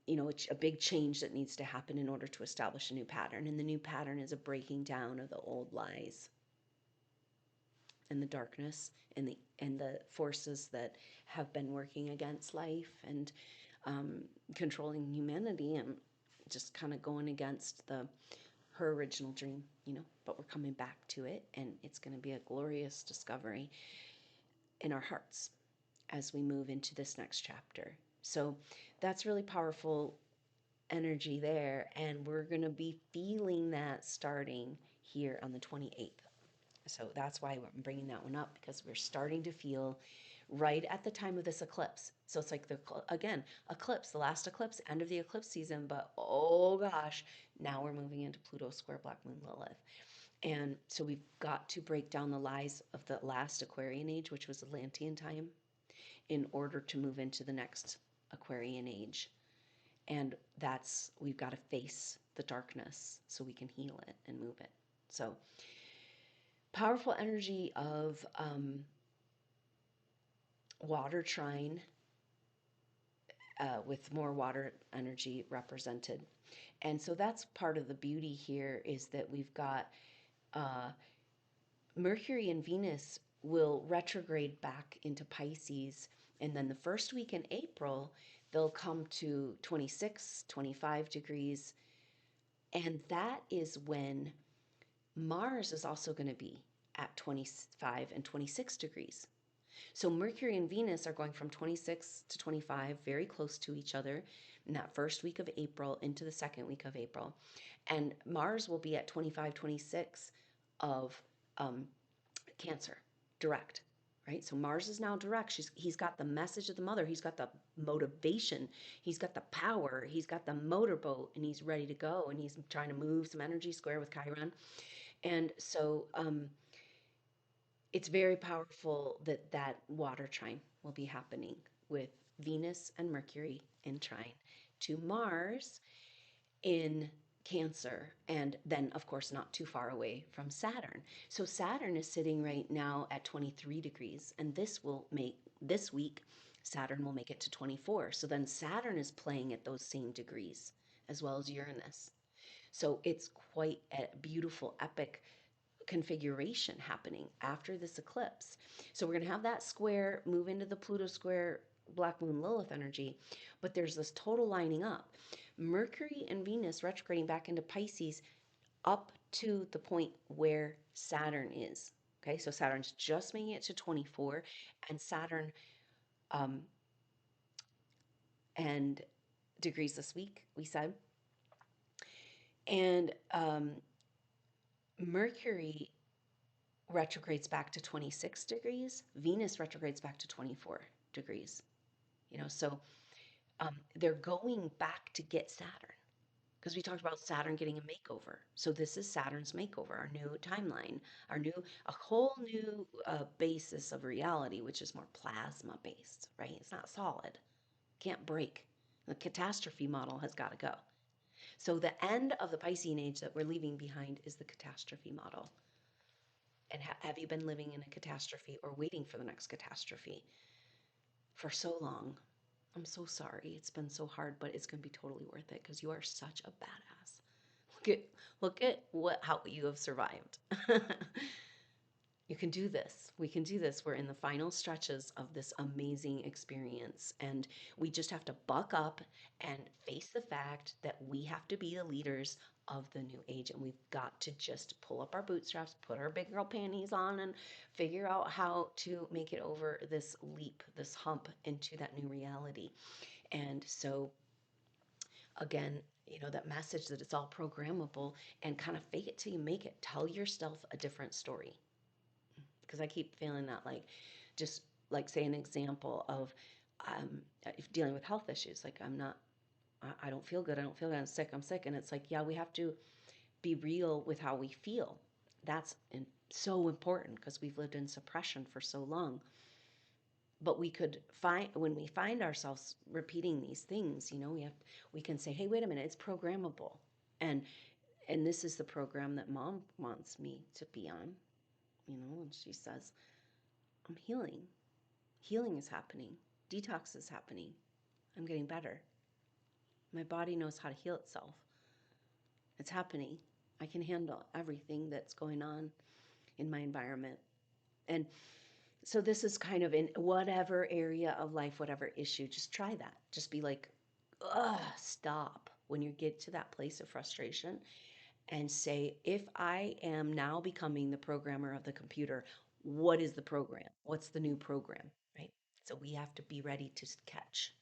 it's a big change that needs to happen in order to establish a new pattern. And the new pattern is a breaking down of the old lies and the darkness and the forces that have been working against life and controlling humanity and just kind of going against her original dream, but we're coming back to it, and it's going to be a glorious discovery in our hearts as we move into this next chapter. So that's really powerful energy there, and we're going to be feeling that starting here on the 28th. So that's why I'm bringing that one up, because we're starting to feel right at the time of this eclipse. So it's like eclipse, the last eclipse, end of the eclipse season, but oh gosh, now we're moving into Pluto square Black Moon Lilith. And so we've got to break down the lies of the last Aquarian age, which was Atlantean time, in order to move into the next Aquarian age. And we've got to face the darkness so we can heal it and move it. So powerful energy of water trine with more water energy represented. And so that's part of the beauty here, is that we've got Mercury and Venus will retrograde back into Pisces. And then the first week in April, they'll come to 26, 25 degrees. And that is when Mars is also going to be at 25 and 26 degrees. So Mercury and Venus are going from 26 to 25, very close to each other in that first week of April into the second week of April. And Mars will be at 25, 26 of Cancer, direct, right? So Mars is now direct. He's got the message of the mother. He's got the motivation. He's got the power. He's got the motorboat, and he's ready to go. And he's trying to move some energy square with Chiron. And so it's very powerful that water trine will be happening with Venus and Mercury in trine to Mars in Cancer, and then of course not too far away from Saturn. So Saturn is sitting right now at 23 degrees, and this week Saturn will make it to 24. So then Saturn is playing at those same degrees as well as Uranus. So it's quite a beautiful, epic configuration happening after this eclipse. So we're going to have that square move into the Pluto square Black Moon Lilith energy, but there's this total lining up. Mercury and Venus retrograding back into Pisces up to the point where Saturn is. Okay, so Saturn's just making it to 24, and Saturn and degrees this week, we said. And Mercury retrogrades back to 26 degrees. Venus retrogrades back to 24 degrees. So they're going back to get Saturn, because we talked about Saturn getting a makeover. So this is Saturn's makeover, our new timeline, a whole new basis of reality, which is more plasma based, right? It's not solid, can't break. The catastrophe model has got to go. So the end of the Piscean age that we're leaving behind is the catastrophe model. And have you been living in a catastrophe or waiting for the next catastrophe for so long? I'm so sorry. It's been so hard, but it's going to be totally worth it, because you are such a badass. Look at how you have survived. You can do this. We can do this. We're in the final stretches of this amazing experience. And we just have to buck up and face the fact that we have to be the leaders of the new age. And we've got to just pull up our bootstraps, put our big girl panties on, and figure out how to make it over this leap, this hump into that new reality. And so, again, that message that it's all programmable, and kind of fake it till you make it. Tell yourself a different story, because I keep feeling that, like, just like, say, an example of if dealing with health issues, like, I don't feel good, I'm sick, and it's like, yeah, we have to be real with how we feel. That's so important because we've lived in suppression for so long. But we could find, when we find ourselves repeating these things, we can say, hey, wait a minute, it's programmable, and this is the program that mom wants me to be on, and she says, I'm healing. Healing is happening. Detox is happening. I'm getting better. My body knows how to heal itself. It's happening. I can handle everything that's going on in my environment. And so this is kind of in whatever area of life, whatever issue, just try that. Just be like, ugh, stop when you get to that place of frustration and say, if I am now becoming the programmer of the computer, what is the program? What's the new program, right? So we have to be ready to catch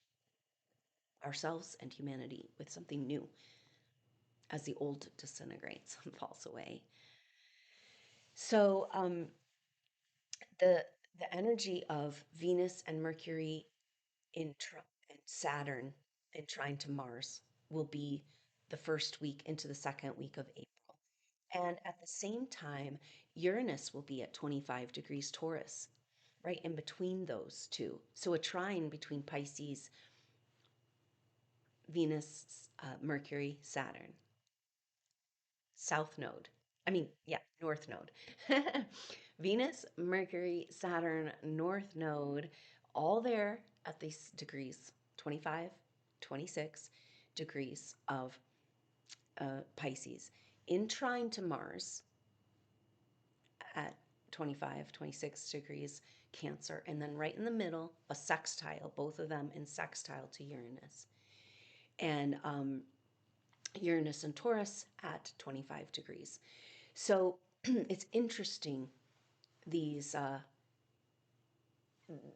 ourselves and humanity with something new as the old disintegrates and falls away. So the energy of Venus and Mercury in Saturn in trine to Mars will be the first week into the second week of April. And at the same time, Uranus will be at 25 degrees Taurus, right in between those two. So a trine between Pisces, Venus, Mercury, Saturn. South node. North node. Venus, Mercury, Saturn, North node, all there at these degrees, 25, 26 degrees of Pisces. In trine to Mars at 25, 26 degrees Cancer, and then right in the middle, a sextile, both of them in sextile to Uranus. And Uranus and Taurus at 25 degrees. So it's interesting, these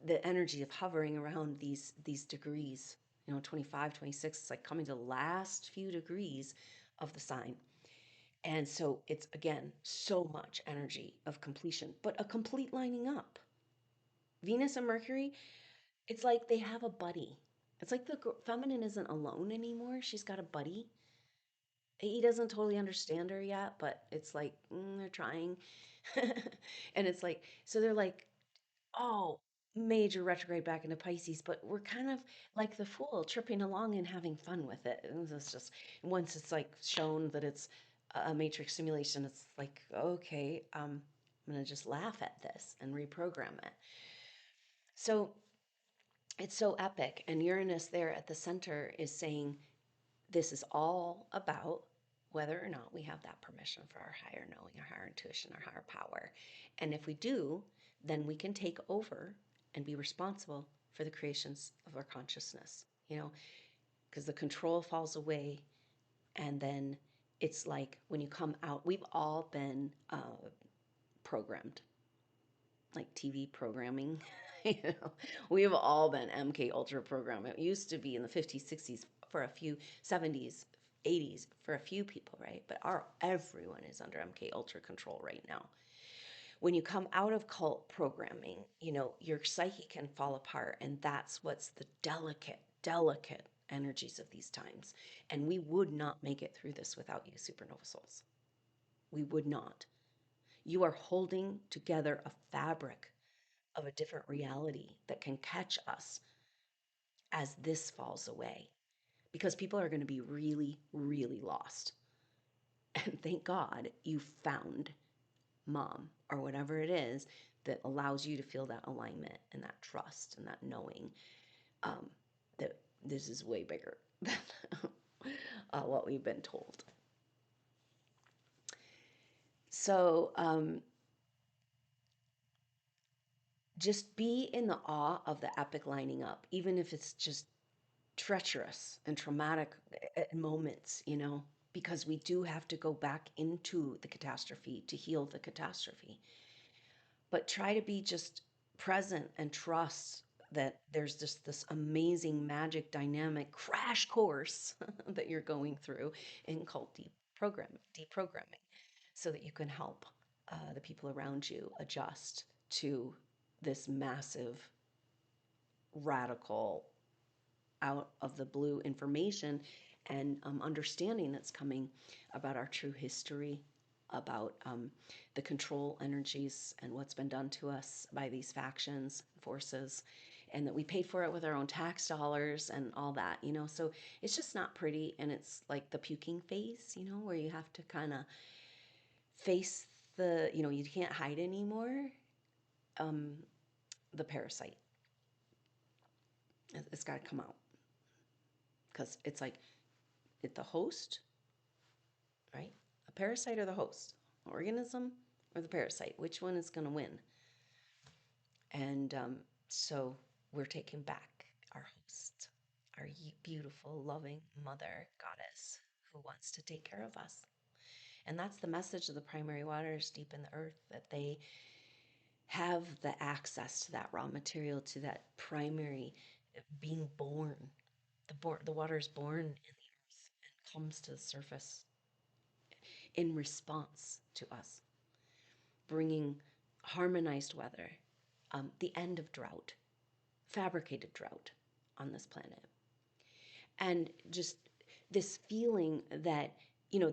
the energy of hovering around these degrees, 25, 26. It's like coming to the last few degrees of the sign. And so it's, again, so much energy of completion, but a complete lining up. Venus and Mercury, it's like they have a buddy. It's like the feminine isn't alone anymore. She's got a buddy. He doesn't totally understand her yet, but it's like, they're trying. And it's like, so they're like, oh, major retrograde back into Pisces, but we're kind of like the fool, tripping along and having fun with it. And it's just, once it's like shown that it's a matrix simulation, it's like, okay, I'm going to just laugh at this and reprogram it. So it's so epic. And Uranus there at the center is saying, this is all about whether or not we have that permission for our higher knowing, our higher intuition, our higher power. And if we do, then we can take over and be responsible for the creations of our consciousness, because the control falls away. And then it's like when you come out, we've all been programmed, like TV programming. We've all been MK Ultra programmed. It used to be in the 50s, 60s for a few, 70s, 80s for a few people, right? But everyone is under MK Ultra control right now. When you come out of cult programming, your psyche can fall apart, and that's what's the delicate energies of these times. And we would not make it through this without you, supernova souls. We would not. You are holding together a fabric of a different reality that can catch us as this falls away, because people are going to be really, really lost. And thank God you found mom or whatever it is that allows you to feel that alignment and that trust and that knowing, that this is way bigger than what we've been told. So just be in the awe of the epic lining up, even if it's just treacherous and traumatic at moments, because we do have to go back into the catastrophe to heal the catastrophe. But try to be just present and trust that there's just this amazing magic dynamic crash course that you're going through in called deprogramming, so that you can help the people around you adjust to this massive, radical, out of the blue information and understanding that's coming about our true history, about the control energies and what's been done to us by these factions, forces, and that we paid for it with our own tax dollars and all that, So it's just not pretty. And it's like the puking phase, where you have to kind of face you can't hide anymore. Um, the parasite, it's got to come out, because it's like the host, right? A parasite or the host, organism or the parasite, which one is going to win? And so we're taking back our host, our beautiful, loving mother goddess who wants to take care of us. And that's the message of the primary waters deep in the earth, that they have the access to that raw material, to that primary being born. The water is born in the earth and comes to the surface in response to us, bringing harmonized weather, the end of drought, fabricated drought on this planet. And just this feeling that,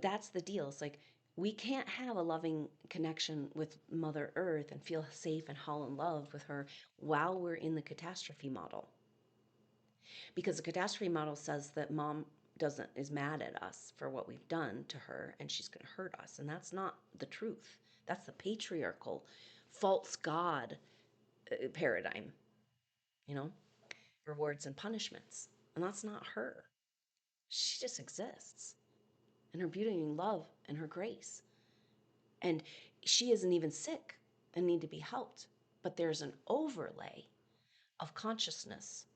that's the deal. It's like we can't have a loving connection with Mother Earth and feel safe and fall in love with her while we're in the catastrophe model. Because the catastrophe model says that mom is mad at us for what we've done to her and she's going to hurt us, and that's not the truth. That's the patriarchal false god paradigm, you know rewards and punishments, and that's not her. She just exists in her beauty and love and her grace, and she isn't even sick and need to be helped, but there's an overlay of consciousness,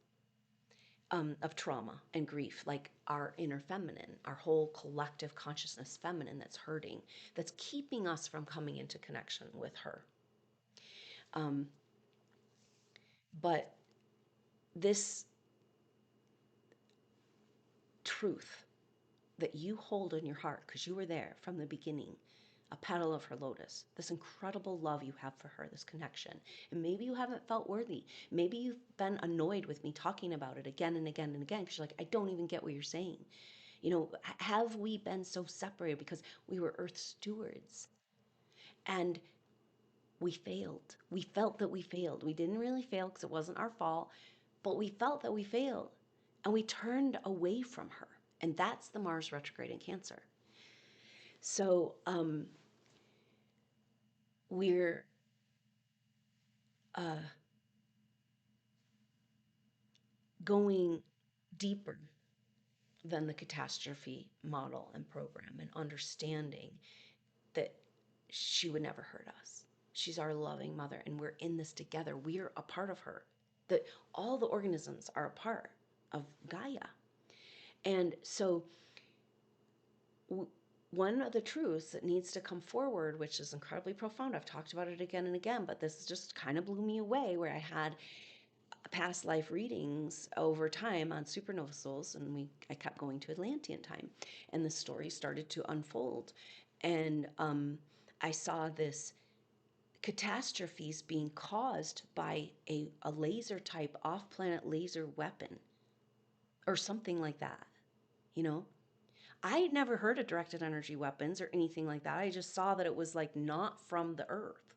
of trauma and grief, like our inner feminine, our whole collective consciousness feminine that's hurting, that's keeping us from coming into connection with her. But this truth that you hold in your heart, because you were there from the beginning, a petal of her lotus, this incredible love you have for her, this connection. And maybe you haven't felt worthy. Maybe you've been annoyed with me talking about it again and again and again, because you're like, I don't even get what you're saying. Have we been so separated because we were earth stewards and we failed? We felt that we failed. We didn't really fail because it wasn't our fault, but we felt that we failed, and we turned away from her. And that's the Mars retrograde in Cancer. So we're going deeper than the catastrophe model and program, and understanding that she would never hurt us. She's our loving mother, and we're in this together. We're a part of her. That all the organisms are a part of Gaia. And so one of the truths that needs to come forward, which is incredibly profound, I've talked about it again and again, but this just kind of blew me away, where I had past life readings over time on supernova souls, and I kept going to Atlantean time, and the story started to unfold. And I saw this catastrophes being caused by a laser type off-planet laser weapon or something like that. I had never heard of directed energy weapons or anything like that. I just saw that it was like not from the earth,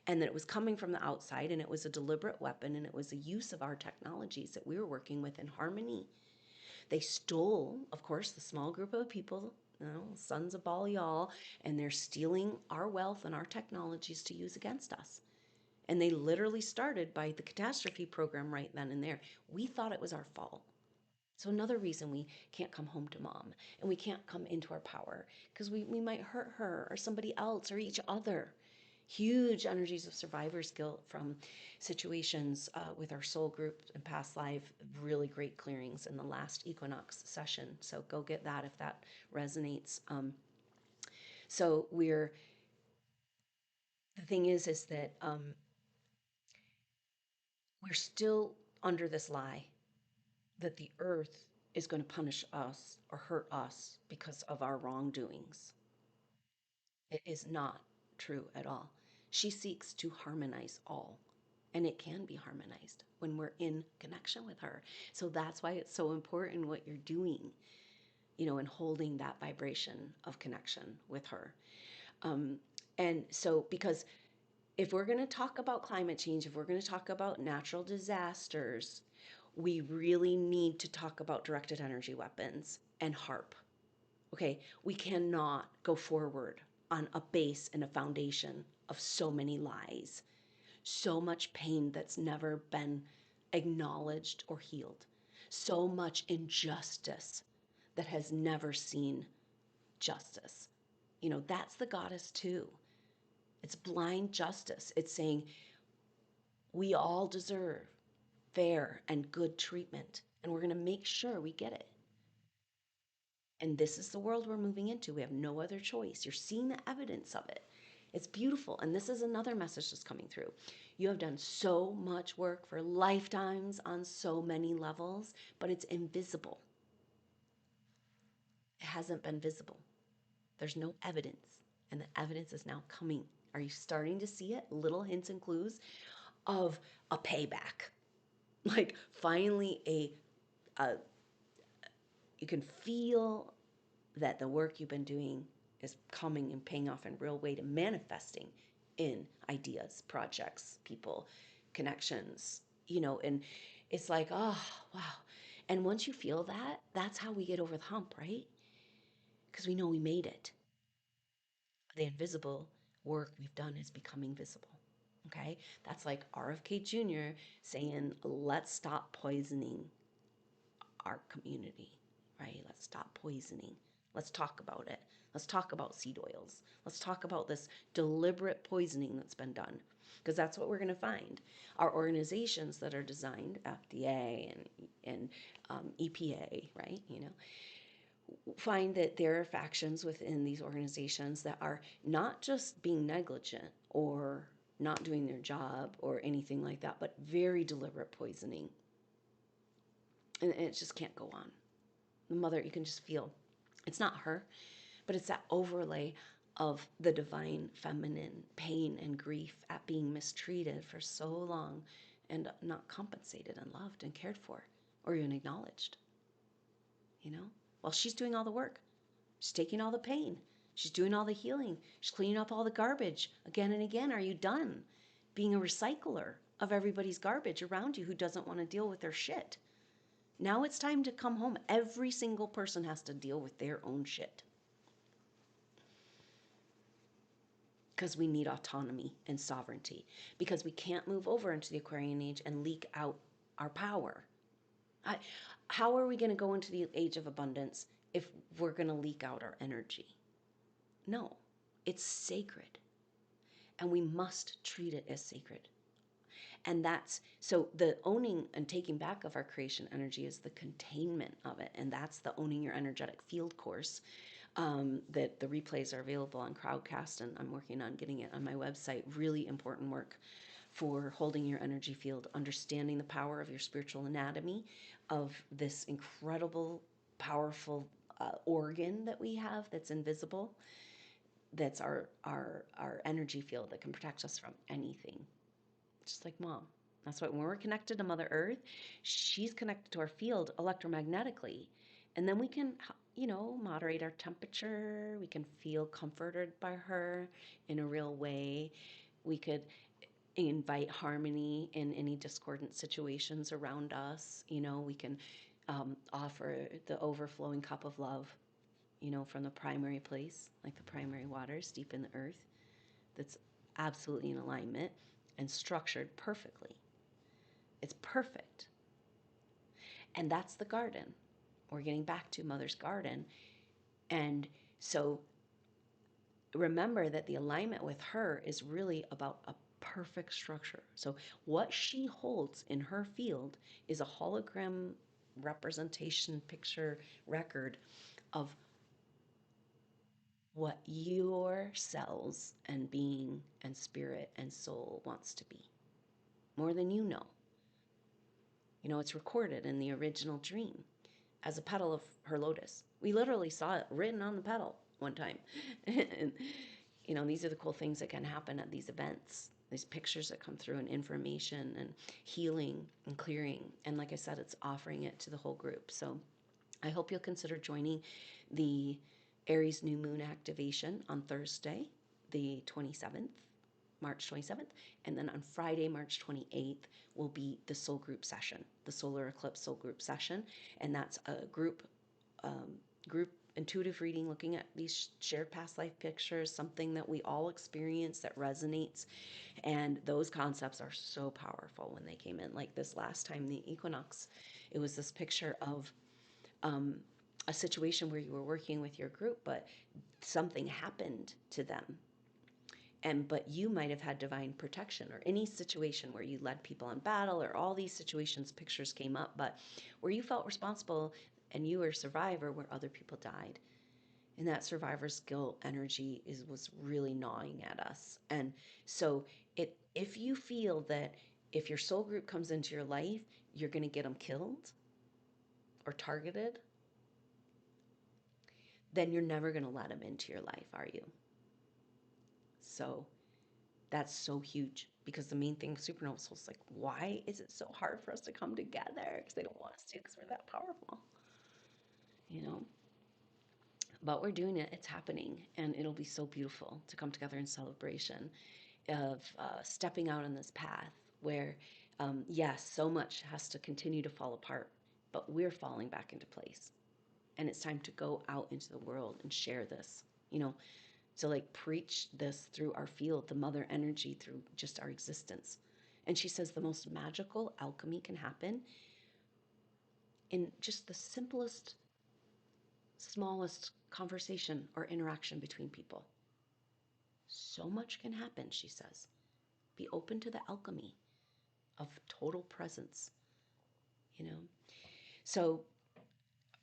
and that it was coming from the outside, and it was a deliberate weapon, and it was a use of our technologies that we were working with in harmony. They stole, of course, the small group of people, sons of Belial, and they're stealing our wealth and our technologies to use against us. And they literally started by the catastrophe program right then and there. We thought it was our fault. So another reason we can't come home to mom, and we can't come into our power, because we might hurt her or somebody else or each other. huge energies of survivor's guilt from situations with our soul group and past life. Really great clearings in the last equinox session. So go get that if that resonates. So the thing is that we're still under this lie that the earth is going to punish us or hurt us because of our wrongdoings. It is not true at all. She seeks to harmonize all, and it can be harmonized when we're in connection with her. So that's why it's so important what you're doing, and holding that vibration of connection with her. And so, because if we're going to talk about climate change, if we're going to talk about natural disasters, we really need to talk about directed energy weapons and HARP. Okay, we cannot go forward on a base and a foundation of so many lies, so much pain that's never been acknowledged or healed, so much injustice that has never seen justice. That's the goddess too. It's blind justice. It's saying we all deserve fair and good treatment, and we're going to make sure we get it. And this is the world we're moving into. We have no other choice. You're seeing the evidence of it. It's beautiful. And this is another message that's coming through. You have done so much work for lifetimes on so many levels, but it's invisible. It hasn't been visible. There's no evidence. And the evidence is now coming. Are you starting to see it? Little hints and clues of a payback. Like finally you can feel that the work you've been doing is coming and paying off in a real way to manifesting in ideas, projects, people, connections, and it's like, oh, wow. And once you feel that, that's how we get over the hump, right? Because we know we made it. The invisible work we've done is becoming visible. Okay? That's like RFK Jr. saying, let's stop poisoning our community, right? Let's stop poisoning. Let's talk about it. Let's talk about seed oils. Let's talk about this deliberate poisoning that's been done, because that's what we're going to find. Our organizations that are designed, FDA and EPA, right? Find that there are factions within these organizations that are not just being negligent or not doing their job or anything like that, but very deliberate poisoning. And it just can't go on. The mother, you can just feel it's not her, but it's that overlay of the divine feminine pain and grief at being mistreated for so long and not compensated and loved and cared for or even acknowledged. While she's doing all the work, she's taking all the pain, she's doing all the healing, she's cleaning up all the garbage again and again. Are you done being a recycler of everybody's garbage around you who doesn't want to deal with their shit? Now it's time to come home. Every single person has to deal with their own shit. Because we need autonomy and sovereignty. Because we can't move over into the Aquarian age and leak out our power. How are we going to go into the age of abundance if we're going to leak out our energy? No, it's sacred. And we must treat it as sacred. And so the owning and taking back of our creation energy is the containment of it. And that's the Owning Your Energetic Field course that the replays are available on Crowdcast. And I'm working on getting it on my website. Really important work for holding your energy field, understanding the power of your spiritual anatomy, of this incredible, powerful organ that we have that's invisible. That's our energy field that can protect us from anything. Just like mom. That's why when we're connected to Mother Earth, she's connected to our field electromagnetically. And then we can, moderate our temperature. We can feel comforted by her in a real way. We could invite harmony in any discordant situations around us. We can offer the overflowing cup of love, from the primary place, like the primary waters deep in the earth, that's absolutely in alignment and structured perfectly. It's perfect. And that's the garden. We're getting back to Mother's garden. And so remember that the alignment with her is really about a perfect structure. So what she holds in her field is a hologram representation, picture, record of what your cells and being and spirit and soul wants to be, more than you know. You know, it's recorded in the original dream as a petal of her lotus. We literally saw it written on the petal one time. And, you know, these are the cool things that can happen at these events. These pictures that come through and information and healing and clearing. And like I said, it's offering it to the whole group. So I hope you'll consider joining the Aries new moon activation on Thursday, the 27th. March 27th, and then on Friday, March 28th, will be the soul group session, the solar eclipse soul group session, and that's a group intuitive reading, looking at these shared past life pictures, something that we all experience that resonates, and those concepts are so powerful when they came in. Like this last time, the equinox, it was this picture of a situation where you were working with your group, but something happened to them, but you might have had divine protection, or any situation where you led people in battle, or all these situations pictures came up, but where you felt responsible and you were a survivor where other people died. And that survivor's guilt energy was really gnawing at us. And so if you feel that if your soul group comes into your life, you're going to get them killed or targeted, then you're never going to let them into your life, are you? So that's so huge, because the main thing SuperNova Soul is like, why is it so hard for us to come together? Because they don't want us to, because we're that powerful, you know? But we're doing it, it's happening, and it'll be so beautiful to come together in celebration of stepping out on this path where, yes, so much has to continue to fall apart, but we're falling back into place. And it's time to go out into the world and share this, you know, to like preach this through our field, the mother energy, through just our existence. And she says the most magical alchemy can happen in just the simplest, smallest conversation or interaction between people. So much can happen, she says. Be open to the alchemy of total presence, you know? So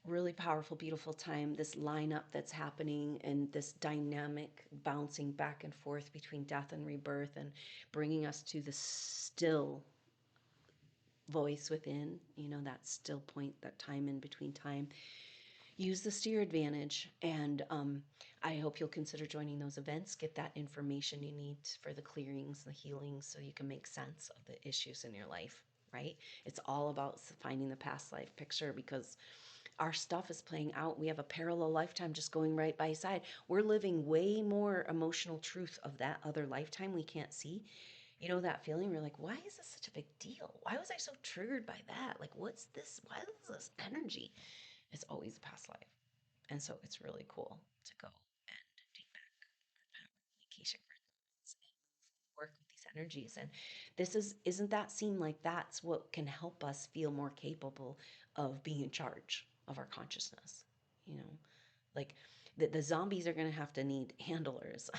really powerful, beautiful time, this lineup that's happening, and this dynamic bouncing back and forth between death and rebirth, and bringing us to the still voice within, you know, that still point, that time in between time. Use this to your advantage, and I hope you'll consider joining those events. Get that information you need for the clearings, the healings, so you can make sense of the issues in your life, right? It's all about finding the past life picture, because our stuff is playing out. We have a parallel lifetime just going right by side. We're living way more emotional truth of that other lifetime we can't see. You know that feeling? We're like, why is this such a big deal? Why was I so triggered by that? Like, what's this? Why is this energy? It's always a past life. And so it's really cool to go and take back vacation grounds and work with these energies. And isn't that seem like that's what can help us feel more capable of being in charge of our consciousness? You know, like the zombies are going to have to need handlers.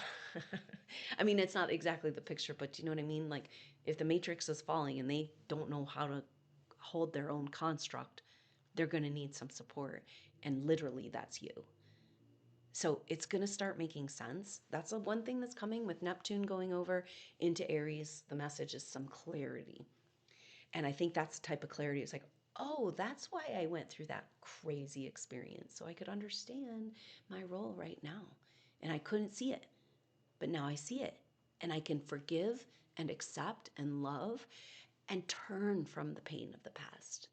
I mean, it's not exactly the picture, but you know what I mean? Like if the matrix is falling and they don't know how to hold their own construct, they're going to need some support. And literally, that's you. So it's going to start making sense. That's the one thing that's coming with Neptune going over into Aries. The message is some clarity. And I think that's the type of clarity. It's like, oh, that's why I went through that crazy experience. So I could understand my role right now. And I couldn't see it, but now I see it. And I can forgive and accept and love and turn from the pain of the past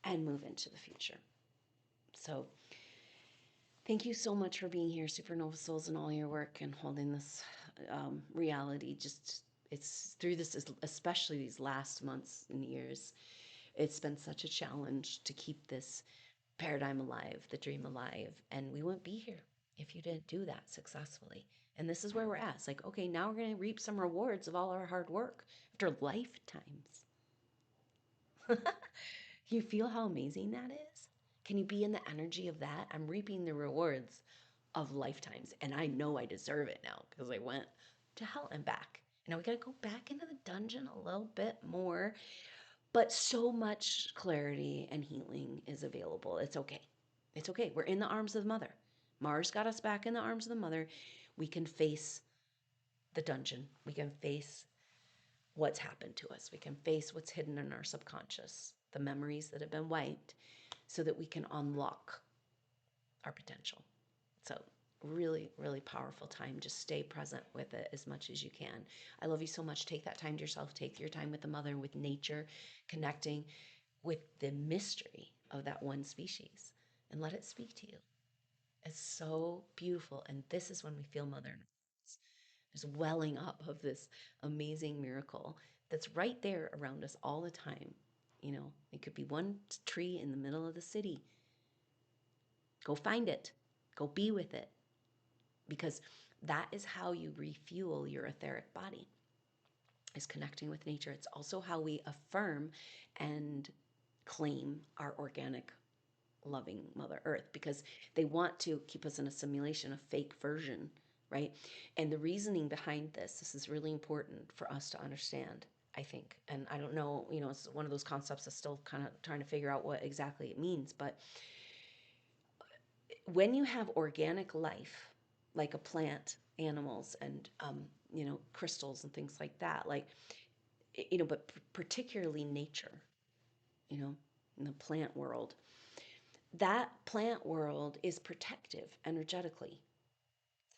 and move into the future. So thank you so much for being here, Supernova Souls, and all your work and holding this reality. Just it's through this, especially these last months and years, it's been such a challenge to keep this paradigm alive, the dream alive, and we wouldn't be here if you didn't do that successfully. And this is where we're at. It's like, okay, now we're going to reap some rewards of all our hard work after lifetimes. You feel how amazing that is? Can you be in the energy of that? I'm reaping the rewards of lifetimes. And I know I deserve it now because I went to hell and back. And now we got to go back into the dungeon a little bit more. But so much clarity and healing is available. It's okay. It's okay. We're in the arms of the mother. Mars got us back in the arms of the mother. We can face the dungeon. We can face what's happened to us. We can face what's hidden in our subconscious, the memories that have been wiped, so that we can unlock our potential. So, really, really powerful time. Just stay present with it as much as you can. I love you so much. Take that time to yourself. Take your time with the mother, with nature, connecting with the mystery of that one species, and let it speak to you. It's so beautiful. And this is when we feel Mother in our hearts. There's welling up of this amazing miracle that's right there around us all the time. You know, it could be one tree in the middle of the city. Go find it. Go be with it. Because that is how you refuel your etheric body, is connecting with nature. It's also how we affirm and claim our organic loving Mother Earth, because they want to keep us in a simulation, a fake version, right? And the reasoning behind this is really important for us to understand, I think. And I don't know, you know, it's one of those concepts that's still kind of trying to figure out what exactly it means. But when you have organic life, like a plant, animals, and, you know, crystals and things like that, like, you know, but particularly nature, you know, in the plant world, that plant world is protective energetically.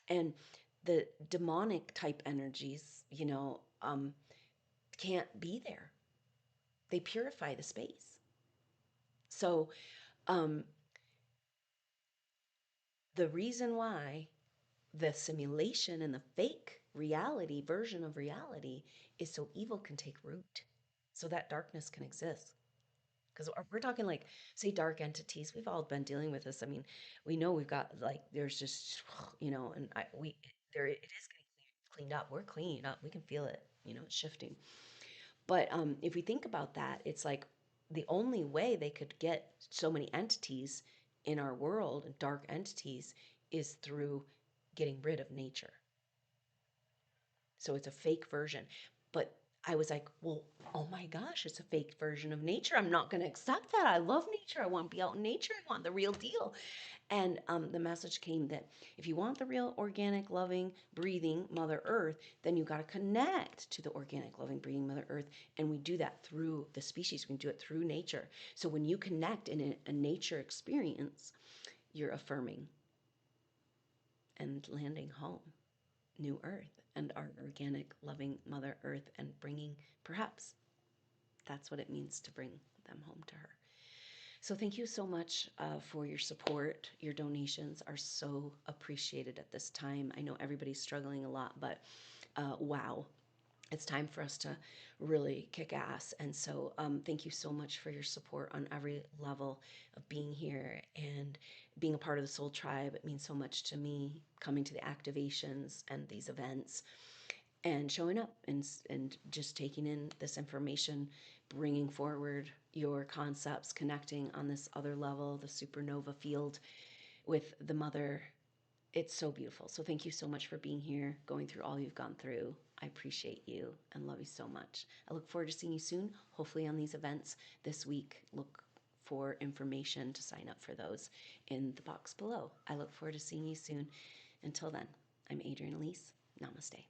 And the demonic type energies, you know, can't be there. They purify the space. So um, the reason why the simulation and the fake reality version of reality is so evil can take root, so that darkness can exist. Because we're talking like, say, dark entities. We've all been dealing with this. I mean, we know we've got like, there's just, you know, and there, it is getting cleaned up. We're cleaning up. We can feel it, you know, it's shifting. But if we think about that, it's like the only way they could get so many entities in our world, dark entities, is through getting rid of nature. So it's a fake version. But I was like, well, oh my gosh, it's a fake version of nature. I'm not going to accept that. I love nature. I want to be out in nature. I want the real deal. And the message came that if you want the real organic, loving, breathing Mother Earth, then you got to connect to the organic, loving, breathing Mother Earth. And we do that through the species. We can do it through nature. So when you connect in a nature experience, you're affirming and landing home, new Earth, and our organic, loving Mother Earth, and bringing, perhaps, that's what it means to bring them home to her. So thank you so much for your support. Your donations are so appreciated at this time. I know everybody's struggling a lot, but wow, it's time for us to really kick ass. And so thank you so much for your support on every level of being here and being a part of the Soul Tribe. It means so much to me, coming to the activations and these events and showing up and just taking in this information, bringing forward your concepts, connecting on this other level, the supernova field with the mother. It's so beautiful. So thank you so much for being here, going through all you've gone through. I appreciate you and love you so much. I look forward to seeing you soon, hopefully on these events this week. Look for information to sign up for those in the box below. I look forward to seeing you soon. Until then, I'm Adrienne Elise. Namaste.